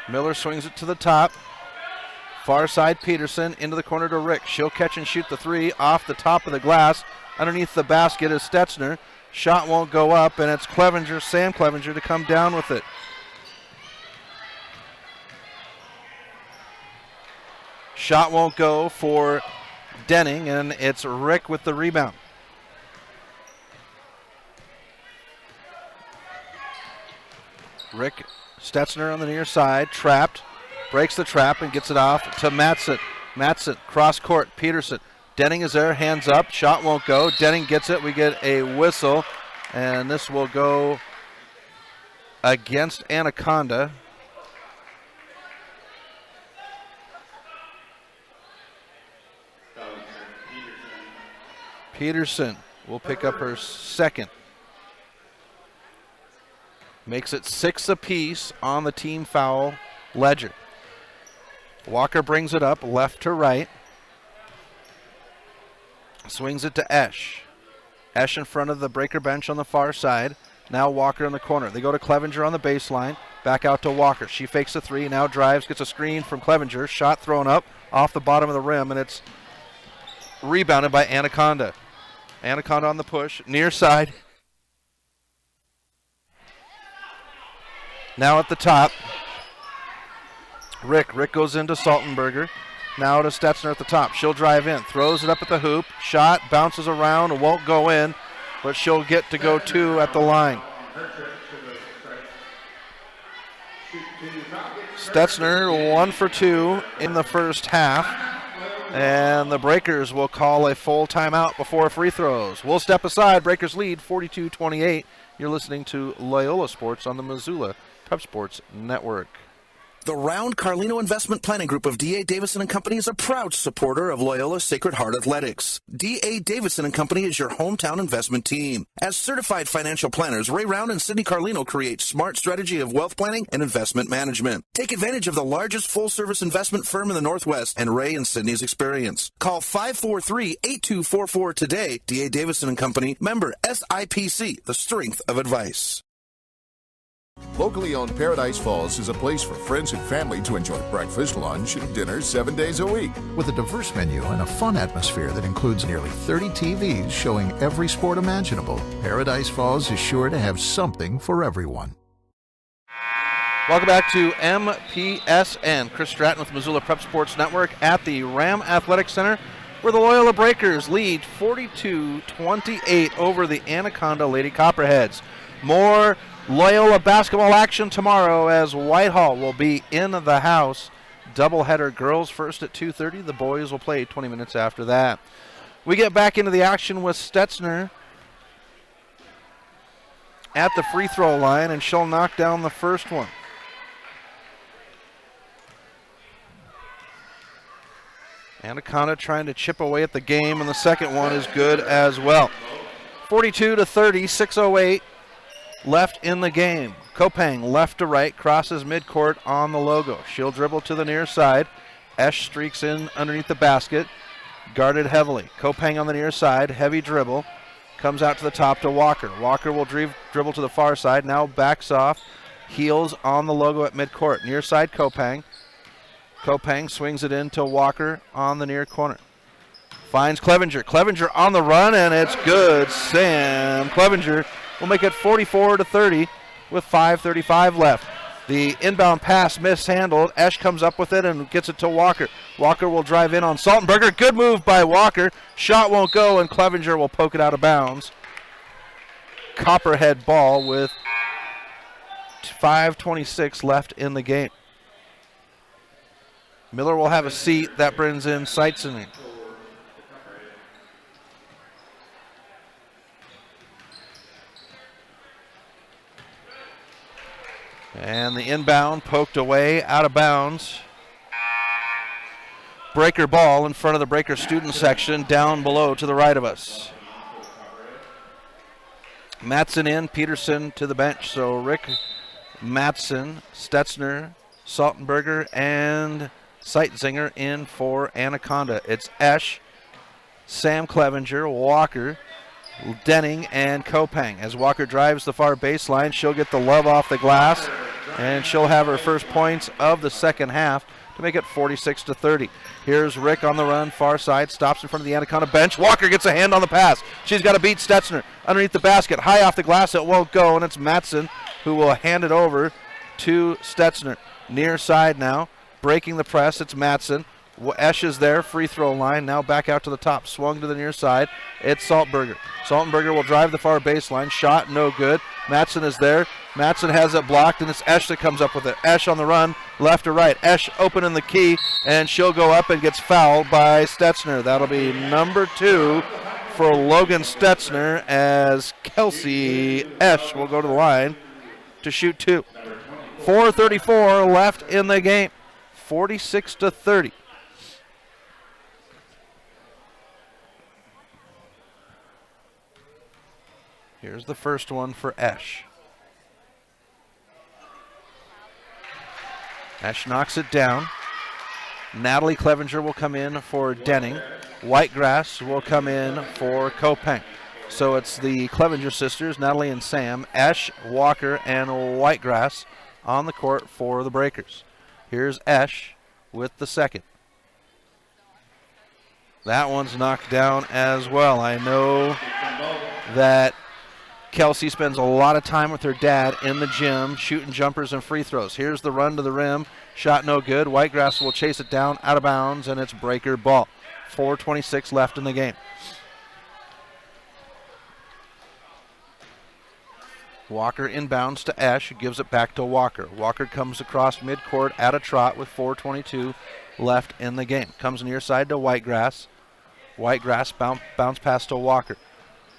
Miller swings it to the top. Far side Peterson into the corner to Rick. She'll catch and shoot the three off the top of the glass. Underneath the basket is Stetzner. Shot won't go up, and it's Clevenger, Sam Clevenger, to come down with it. Shot won't go for Denning, and it's Rick with the rebound. Rick Stetzner on the near side, trapped, breaks the trap and gets it off to Matson. Matson, cross court, Peterson. Denning is there, hands up, shot won't go. Denning gets it, we get a whistle, and this will go against Anaconda. Peterson will pick up her second. Makes it 6 apiece on the team foul ledger. Walker brings it up left to right. Swings it to Esch. Esch in front of the breaker bench on the far side. Now Walker in the corner. They go to Clevenger on the baseline. Back out to Walker. She fakes a three, now drives, gets a screen from Clevenger. Shot thrown up off the bottom of the rim, and it's rebounded by Anaconda. Anaconda on the push, near side. Now at the top. Rick goes into Saltenberger. Now to Stetzner at the top. She'll drive in, throws it up at the hoop. Shot bounces around and won't go in, but she'll get to go two at the line. Stetzner 1 for 2 in the first half, and the Breakers will call a full timeout before free throws. We'll step aside. Breakers lead 42-28. You're listening to Loyola Sports on the Missoula Prep Sports Network. The Round Carlino Investment Planning Group of D.A. Davidson & Company is a proud supporter of Loyola Sacred Heart Athletics. D.A. Davidson & Company is your hometown investment team. As certified financial planners, Ray Round and Sidney Carlino create smart strategy of wealth planning and investment management. Take advantage of the largest full-service investment firm in the Northwest and Ray and Sidney's experience. Call 543-8244 today. D.A. Davidson & Company, member SIPC, the strength of advice. Locally owned Paradise Falls is a place for friends and family to enjoy breakfast, lunch, and dinner 7 days a week. With a diverse menu and a fun atmosphere that includes nearly 30 TVs showing every sport imaginable, Paradise Falls is sure to have something for everyone. Welcome back to MPSN. Chris Stratton with Missoula Prep Sports Network at the Ram Athletic Center, where the Loyola Breakers lead 42-28 over the Anaconda Lady Copperheads. More Loyola basketball action tomorrow as Whitehall will be in the house. Doubleheader, girls first at 2:30. The boys will play 20 minutes after that. We get back into the action with Stetzner at the free throw line, and she'll knock down the first one. Anaconda trying to chip away at the game, and the second one is good as well. 42-30, 6:08. Left in the game. Kopang left to right, crosses midcourt on the logo. She'll dribble to the near side. Esch streaks in underneath the basket, guarded heavily. Kopang on the near side, heavy dribble. Comes out to the top to Walker. Walker will dribble to the far side, now backs off. Heels on the logo at midcourt. Near side Kopang. Kopang swings it in to Walker on the near corner. Finds Clevenger. Clevenger on the run, and it's good. Sam Clevenger will make it 44-30 with 5:35 left. The inbound pass mishandled. Esch comes up with it and gets it to Walker. Walker will drive in on Saltenberger. Good move by Walker. Shot won't go, and Clevenger will poke it out of bounds. Copperhead ball with 5:26 left in the game. Miller will have a seat. That brings in Seitzen. And the inbound poked away, out of bounds. Breaker ball in front of the Breaker student section, down below to the right of us. Matson in, Peterson to the bench. So Rick, Matson, Stetzner, Saltenberger, and Seitzinger in for Anaconda. It's Esch, Sam Clevenger, Walker, Denning, and Kopang. As Walker drives the far baseline, she'll get the love off the glass, and she'll have her first points of the second half to make it 46-30. Here's Rick on the run, far side, stops in front of the Anaconda bench. Walker gets a hand on the pass. She's got to beat Stetzner underneath the basket, high off the glass. It won't go, and it's Matson who will hand it over to Stetzner. Near side now, breaking the press. It's Matson. Esch is there, free throw line. Now back out to the top, swung to the near side. It's Saltenberger. Saltenberger will drive the far baseline. Shot no good. Matson is there. Matson has it blocked, and it's Esch that comes up with it. Esch on the run, left to right. Esch open in the key, and she'll go up and gets fouled by Stetzner. That'll be number 2 for Logan Stetzner, as Kelsey Esch will go to the line to shoot 2. 4:34 left in the game. 46-30. Here's the first one for Esch. Esch knocks it down. Natalie Clevenger will come in for Denning. Whitegrass will come in for Kopang. So it's the Clevenger sisters, Natalie and Sam, Esch, Walker, and Whitegrass on the court for the Breakers. Here's Esch with the second. That one's knocked down as well. I know that Kelsey spends a lot of time with her dad in the gym shooting jumpers and free throws. Here's the run to the rim. Shot no good. Whitegrass will chase it down out of bounds, and it's Breaker ball. 4:26 left in the game. Walker inbounds to Esch, gives it back to Walker. Walker comes across midcourt at a trot with 4:22 left in the game. Comes near side to Whitegrass. Whitegrass bounce pass to Walker.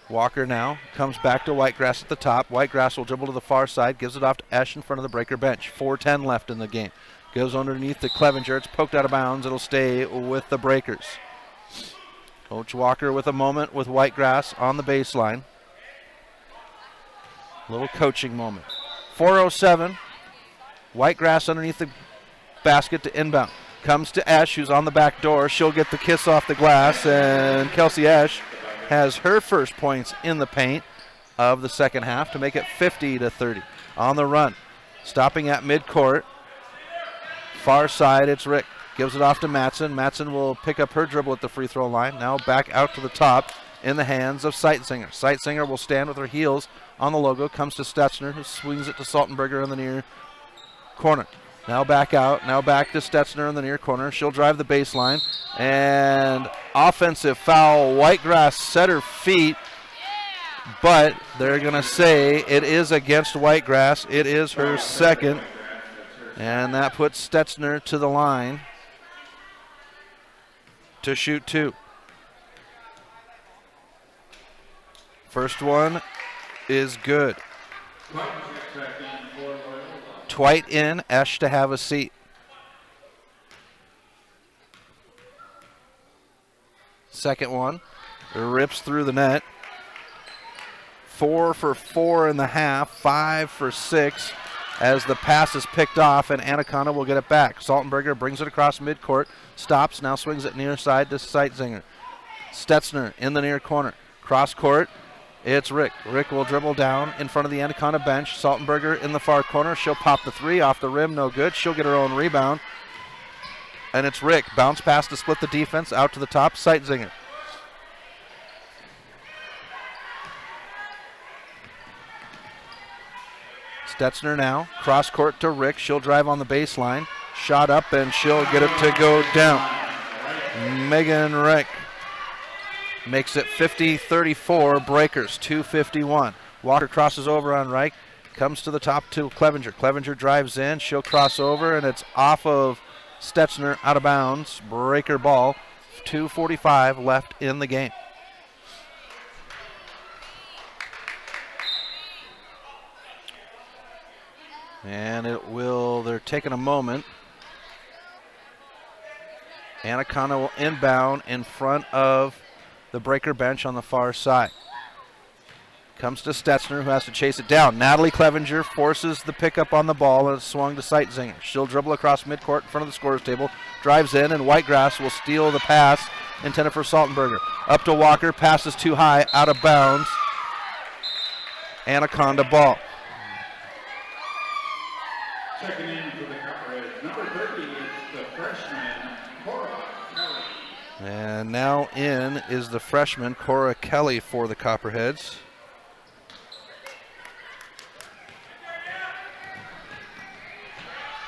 Walker now comes back to Whitegrass at the top. Whitegrass will dribble to the far side, gives it off to Esch in front of the Breaker bench. 4:10 left in the game. Goes underneath to Clevenger. It's poked out of bounds. It'll stay with the Breakers. Coach Walker with a moment with Whitegrass on the baseline. Little coaching moment. 4:07. Whitegrass underneath the basket to inbound. Comes to Esch, who's on the back door. She'll get the kiss off the glass, and Kelsey Esch has her first points in the paint of the second half to make it 50-30. On the run, stopping at midcourt. Far side, it's Rick. Gives it off to Matson. Matson will pick up her dribble at the free throw line. Now back out to the top in the hands of Seitzinger. Seitzinger will stand with her heels on the logo. Comes to Stetzner, who swings it to Saltenberger in the near corner. Now back out. Now back to Stetzner in the near corner. She'll drive the baseline. And offensive foul. Whitegrass set her feet, but they're going to say it is against Whitegrass. It is her second. And that puts Stetzner to the line to shoot 2. First one is good. Twite in, Esch to have a seat. Second one rips through the net. 4 for 4 in the half, 5 for 6 as the pass is picked off, and Anaconda will get it back. Saltenberger brings it across midcourt, stops, now swings it near side to Seitzinger. Stetzner in the near corner. Cross court, it's Rick. Rick will dribble down in front of the Anaconda bench. Saltenberger in the far corner. She'll pop the 3 off the rim, no good. She'll get her own rebound. And it's Rick. Bounce pass to split the defense, out to the top, Seitzinger. Stetzner now, cross court to Rick. She'll drive on the baseline. Shot up, and she'll get it to go down. Megan Rick makes it 50-34, Breakers, 2:51. Walker crosses over on Reich, comes to the top to Clevenger. Clevenger drives in, she'll cross over, and it's off of Stetzner, out of bounds. Breaker ball, 2:45 left in the game. And they're taking a moment. Anaconda will inbound in front of the Breaker bench on the far side. Comes to Stetzner, who has to chase it down. Natalie Clevenger forces the pickup on the ball, and it's swung to Sightzinger. She'll dribble across midcourt in front of the scorer's table, drives in, and Whitegrass will steal the pass intended for Saltenberger. Up to Walker, passes too high, out of bounds. Anaconda ball. Checking in for the Copperheads, number 30 is the freshman, Cora Kelly. And now in is the freshman, Cora Kelly, for the Copperheads.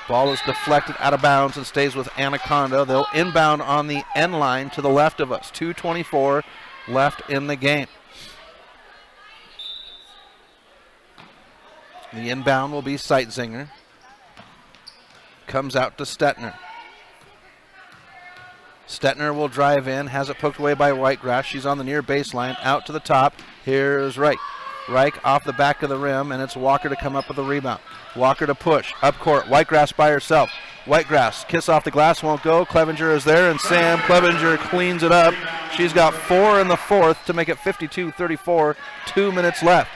Ball is deflected out of bounds and stays with Anaconda. They'll inbound on the end line to the left of us. 2:24 left in the game. The inbound will be Sightzinger. Comes out to Stettner. Stettner will drive in, has it poked away by Whitegrass. She's on the near baseline, out to the top. Here's Reich. Reich off the back of the rim, and it's Walker to come up with the rebound. Walker to push, up court, Whitegrass by herself. Whitegrass, kiss off the glass, won't go. Clevenger is there, and Sam Clevenger cleans it up. She's got 4 in the fourth to make it 52-34, 2 minutes left.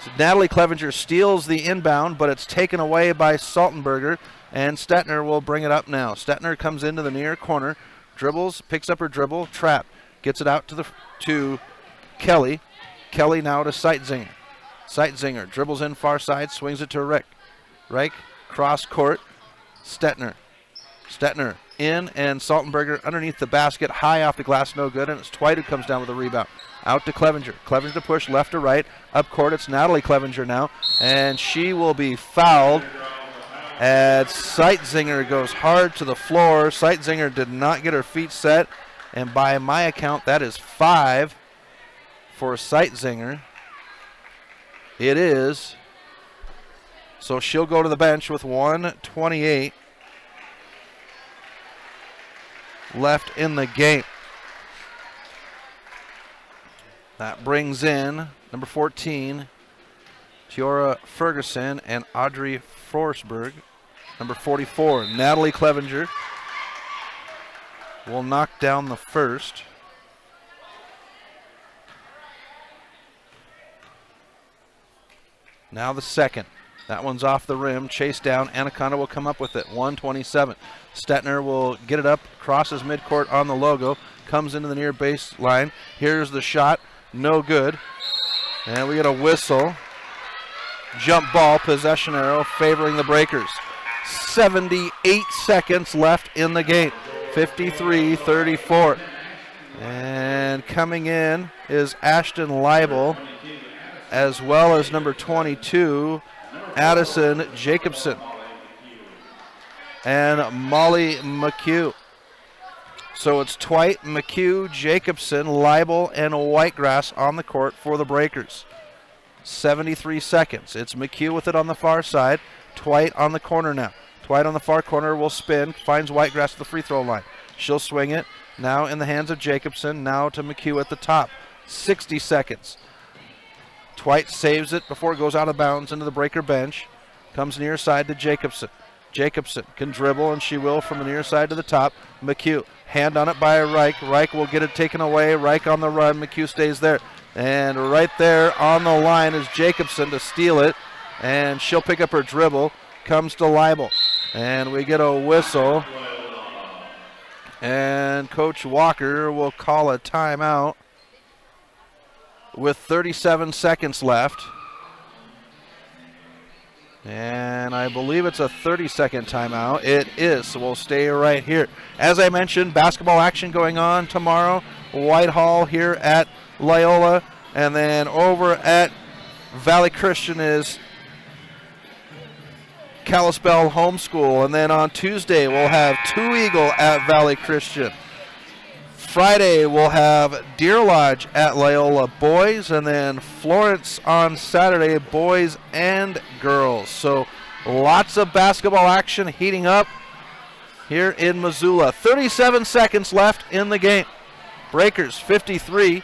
So Natalie Clevenger steals the inbound, but it's taken away by Saltenberger, and Stettner will bring it up now. Stettner comes into the near corner, dribbles, picks up her dribble, trap, gets it out to Kelly. Kelly now to Sightzinger. Sightzinger dribbles in far side, swings it to Reich. Reich, cross court, Stettner. Stettner in, and Saltenberger underneath the basket, high off the glass, no good, and it's Twite who comes down with the rebound. Out to Clevenger. Clevenger to push left to right. Up court, it's Natalie Clevenger now, and she will be fouled as Sightzinger goes hard to the floor. Sightzinger did not get her feet set, and by my account, that is 5 for Sightzinger. It is. So she'll go to the bench with 1:28 left in the game. That brings in number 14, Tiora Ferguson, and Audrey Forsberg. Number 44, Natalie Clevenger, will knock down the first. Now the second. That one's off the rim, chased down. Anaconda will come up with it, 1:27. Stettner will get it up, crosses midcourt on the logo, comes into the near baseline. Here's the shot, no good. And we get a whistle. Jump ball, possession arrow favoring the Breakers. 78 seconds left in the game, 53-34. And coming in is Ashton Leibel, as well as number 22, Addison Jacobson, and Molly McHugh. So it's Twite, McHugh, Jacobson, Leibel, and Whitegrass on the court for the Breakers. 73 seconds. It's McHugh with it on the far side. Twite on the corner now. Twite on the far corner will spin, finds Whitegrass at the free throw line. She'll swing it. Now in the hands of Jacobson, now to McHugh at the top. 60 seconds. Twite saves it before it goes out of bounds into the Breaker bench. Comes near side to Jacobson. Jacobson can dribble, and she will from the near side to the top. McHugh, hand on it by Reich. Reich will get it taken away. Reich on the run. McHugh stays there. And right there on the line is Jacobson to steal it. And she'll pick up her dribble. Comes to Leibel. And we get a whistle. And Coach Walker will call a timeout with 37 seconds left. And I believe it's a 30-second timeout. It is, so we'll stay right here. As I mentioned, basketball action going on tomorrow. Whitehall here at Loyola. And then over at Valley Christian is Kalispell Homeschool. And then on Tuesday, we'll have Two Eagle at Valley Christian. Friday, we'll have Deer Lodge at Loyola boys, and then Florence on Saturday, boys and girls. So lots of basketball action heating up here in Missoula. 37 seconds left in the game. Breakers 53,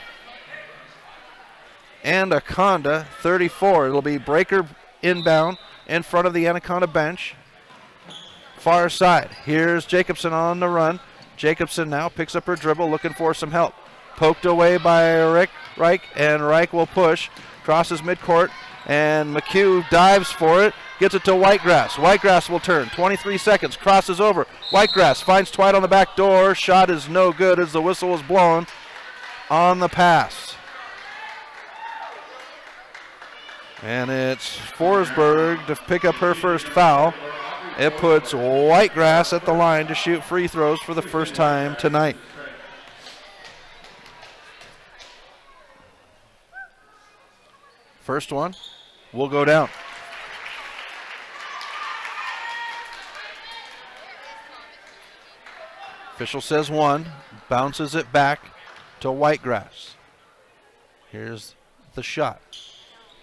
Anaconda 34. It'll be Breaker inbound in front of the Anaconda bench. Far side, here's Jacobson on the run. Jacobson now picks up her dribble, looking for some help. Poked away by Reich, and Reich will push. crosses midcourt, and McHugh dives for it, gets it to Whitegrass. Whitegrass will turn, 23 seconds, crosses over. Whitegrass finds Twite on the back door. Shot is no good as the whistle was blown on the pass. And it's Forsberg to pick up her first foul. It puts Whitegrass at the line to shoot free throws for the first time tonight. First one will go down. Official says one, bounces it back to Whitegrass. Here's the shot.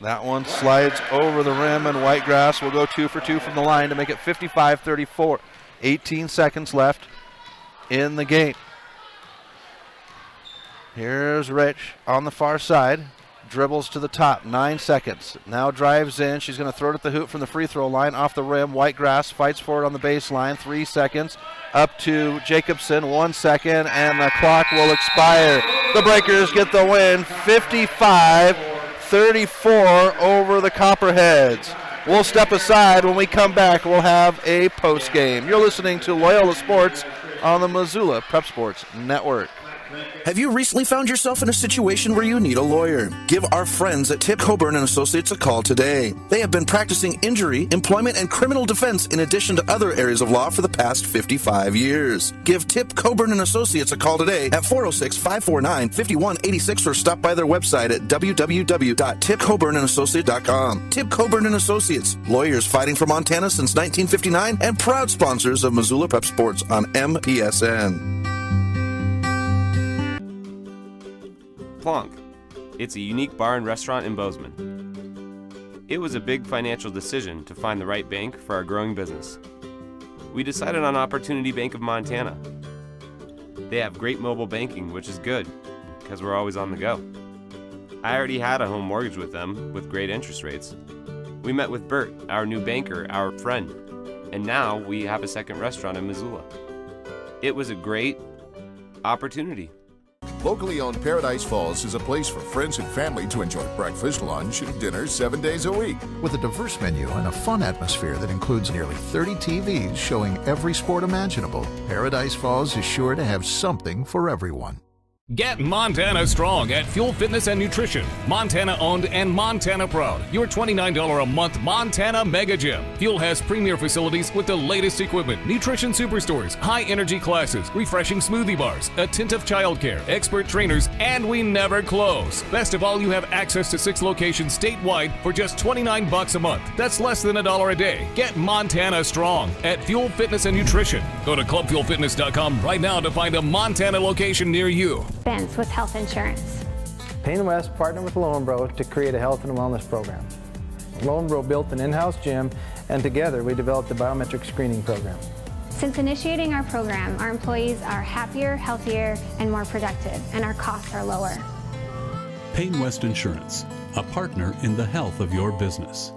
That one slides over the rim, and Whitegrass will go 2 for 2 from the line to make it 55-34. 18 seconds left in the game. Here's Rich on the far side. Dribbles to the top, 9 seconds. Now drives in. She's going to throw it at the hoop from the free throw line, off the rim. Whitegrass fights for it on the baseline, 3 seconds. Up to Jacobson, 1 second, and the clock will expire. The Breakers get the win, 55-34 over the Copperheads. We'll step aside. When we come back, we'll have a post game. You're listening to Loyola Sports on the Missoula Prep Sports Network. Have you recently found yourself in a situation where you need a lawyer? Give our friends at Tip Coburn & Associates a call today. They have been practicing injury, employment, and criminal defense in addition to other areas of law for the past 55 years. Give Tip Coburn & Associates a call today at 406-549-5186 or stop by their website at www.tipcoburnandassociates.com. Tip Coburn & Associates, lawyers fighting for Montana since 1959 and proud sponsors of Missoula Prep Sports on MPSN. Plonk. It's a unique bar and restaurant in Bozeman. It was a big financial decision to find the right bank for our growing business. We decided on Opportunity Bank of Montana. They have great mobile banking, which is good, because we're always on the go. I already had a home mortgage with them with great interest rates. We met with Bert, our new banker, our friend, and now we have a second restaurant in Missoula. It was a great opportunity. Locally owned Paradise Falls is a place for friends and family to enjoy breakfast, lunch, and dinner 7 days a week. With a diverse menu and a fun atmosphere that includes nearly 30 TVs showing every sport imaginable, Paradise Falls is sure to have something for everyone. Get Montana strong at Fuel Fitness and Nutrition. Montana owned and Montana proud. Your $29 a month Montana Mega Gym. Fuel has premier facilities with the latest equipment, nutrition superstores, high energy classes, refreshing smoothie bars, attentive childcare, expert trainers, and we never close. Best of all, you have access to 6 locations statewide for just $29 a month. That's less than $1 a day. Get Montana strong at Fuel Fitness and Nutrition. Go to clubfuelfitness.com right now to find a Montana location near you. Expense with health insurance. Payne West partnered with Loyola to create a health and wellness program. Loyola built an in-house gym, and together we developed a biometric screening program. Since initiating our program, our employees are happier, healthier, and more productive, and our costs are lower. Payne West Insurance, a partner in the health of your business.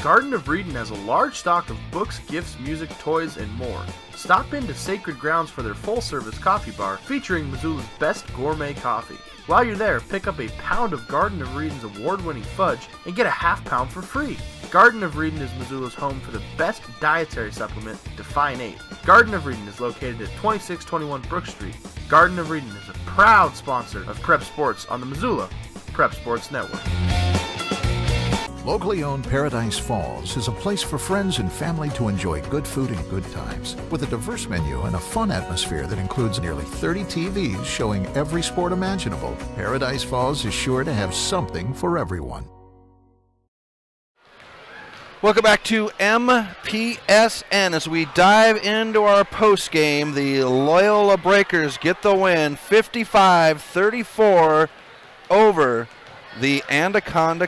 Garden of Reading has a large stock of books, gifts, music, toys, and more. Stop into Sacred Grounds for their full-service coffee bar featuring Missoula's best gourmet coffee. While you're there, pick up a pound of Garden of Reading's award-winning fudge and get a half pound for free. Garden of Reading is Missoula's home for the best dietary supplement, Define 8. Garden of Reading is located at 2621 Brook Street. Garden of Reading is a proud sponsor of Prep Sports on the Missoula Prep Sports Network. Locally owned Paradise Falls is a place for friends and family to enjoy good food and good times. With a diverse menu and a fun atmosphere that includes nearly 30 TVs showing every sport imaginable, Paradise Falls is sure to have something for everyone. Welcome back to MPSN. As we dive into our post game, the Loyola Breakers get the win, 55-34 over the Anaconda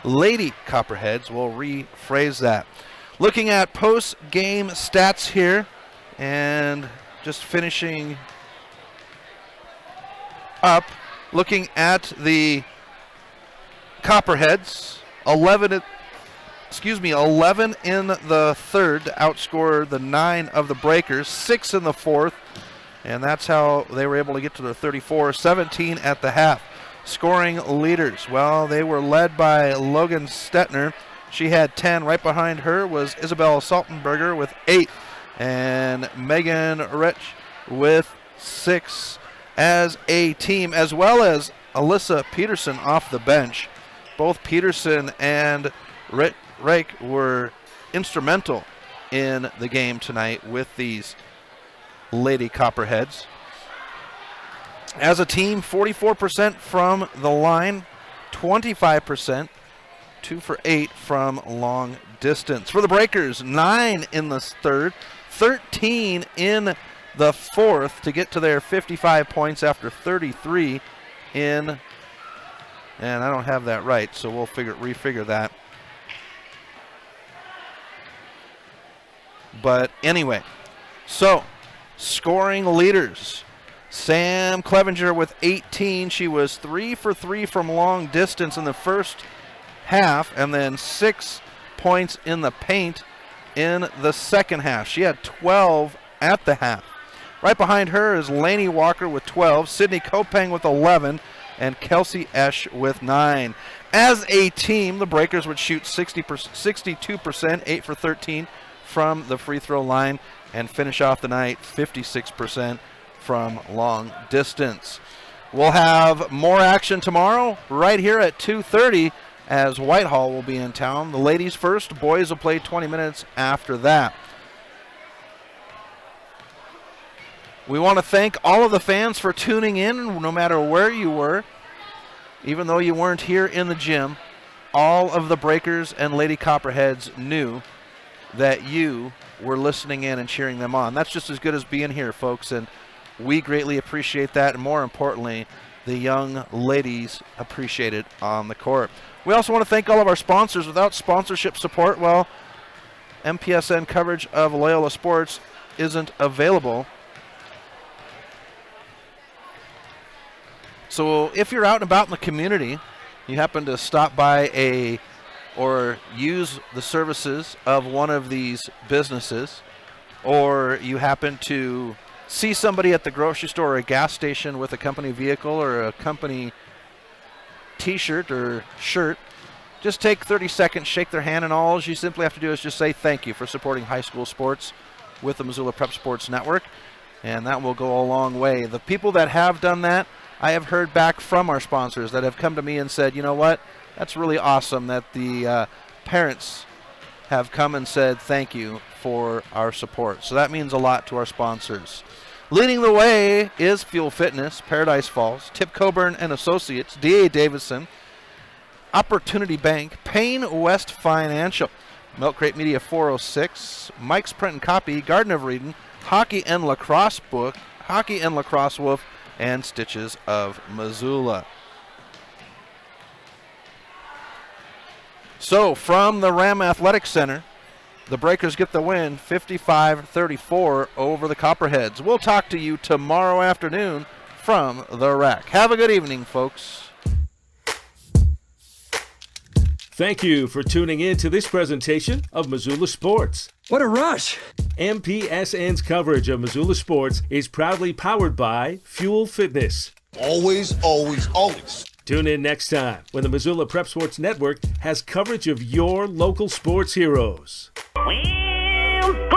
Lady Copperheads. We'll rephrase that. Looking at post-game stats here, and just finishing up, looking at the Copperheads, 11 in the third to outscore the 9 of the Breakers, 6 in the fourth, And that's how they were able to get to their 34-17 at the half. Scoring leaders, well, they were led by Logan Stetner. She had 10. Right behind her was Isabel Saltenberger with 8. And Megan Rich with 6 as a team, as well as Alyssa Peterson off the bench. Both Peterson and Rake were instrumental in the game tonight with these Lady Copperheads. As a team, 44% from the line, 25%, 2 for 8 from long distance. For the Breakers, 9 in the third, 13 in the fourth to get to their 55 points after 33 in, and I don't have that right, so we'll refigure that. But anyway, so scoring leaders. Sam Clevenger with 18. She was 3 for 3 from long distance in the first half, and then 6 points in the paint in the second half. She had 12 at the half. Right behind her is Lainey Walker with 12, Sydney Kopang with 11, and Kelsey Esch with 9. As a team, the Breakers would shoot 62%, 8 for 13 from the free throw line, and finish off the night 56% from long distance. We'll have more action tomorrow right here at 2:30 as Whitehall will be in town. The ladies first, boys will play 20 minutes after that. We want to thank all of the fans for tuning in, no matter where you were. Even though you weren't here in the gym, all of the Breakers and Lady Copperheads knew that you were listening in and cheering them on. That's just as good as being here, folks, and we greatly appreciate that, and more importantly, the young ladies appreciate it on the court. We also want to thank all of our sponsors. Without sponsorship support, well, MPSN coverage of Loyola sports isn't available. So if you're out and about in the community, you happen to stop by or use the services of one of these businesses, or you happen to see somebody at the grocery store or a gas station with a company vehicle or a company t-shirt or shirt, just take 30 seconds, shake their hand, and all you simply have to do is just say thank you for supporting high school sports with the Missoula Prep Sports Network, and that will go a long way. The people that have done that, I have heard back from our sponsors that have come to me and said, you know what, that's really awesome that the parents have come and said thank you for our support. So that means a lot to our sponsors. Leading the way is Fuel Fitness, Paradise Falls, Tip Coburn and Associates, D.A. Davison, Opportunity Bank, Payne West Financial, Milk Crate Media 406, Mike's Print and Copy, Garden of Eden, Hockey and Lacrosse Wolf, and Stitches of Missoula. So from the Ram Athletic Center, the Breakers get the win 55-34 over the Copperheads. We'll talk to you tomorrow afternoon from the rack. Have a good evening, folks. Thank you for tuning in to this presentation of Missoula Sports. What a rush! MPSN's coverage of Missoula Sports is proudly powered by Fuel Fitness. Always, always, always. Tune in next time when the Missoula Prep Sports Network has coverage of your local sports heroes. Well,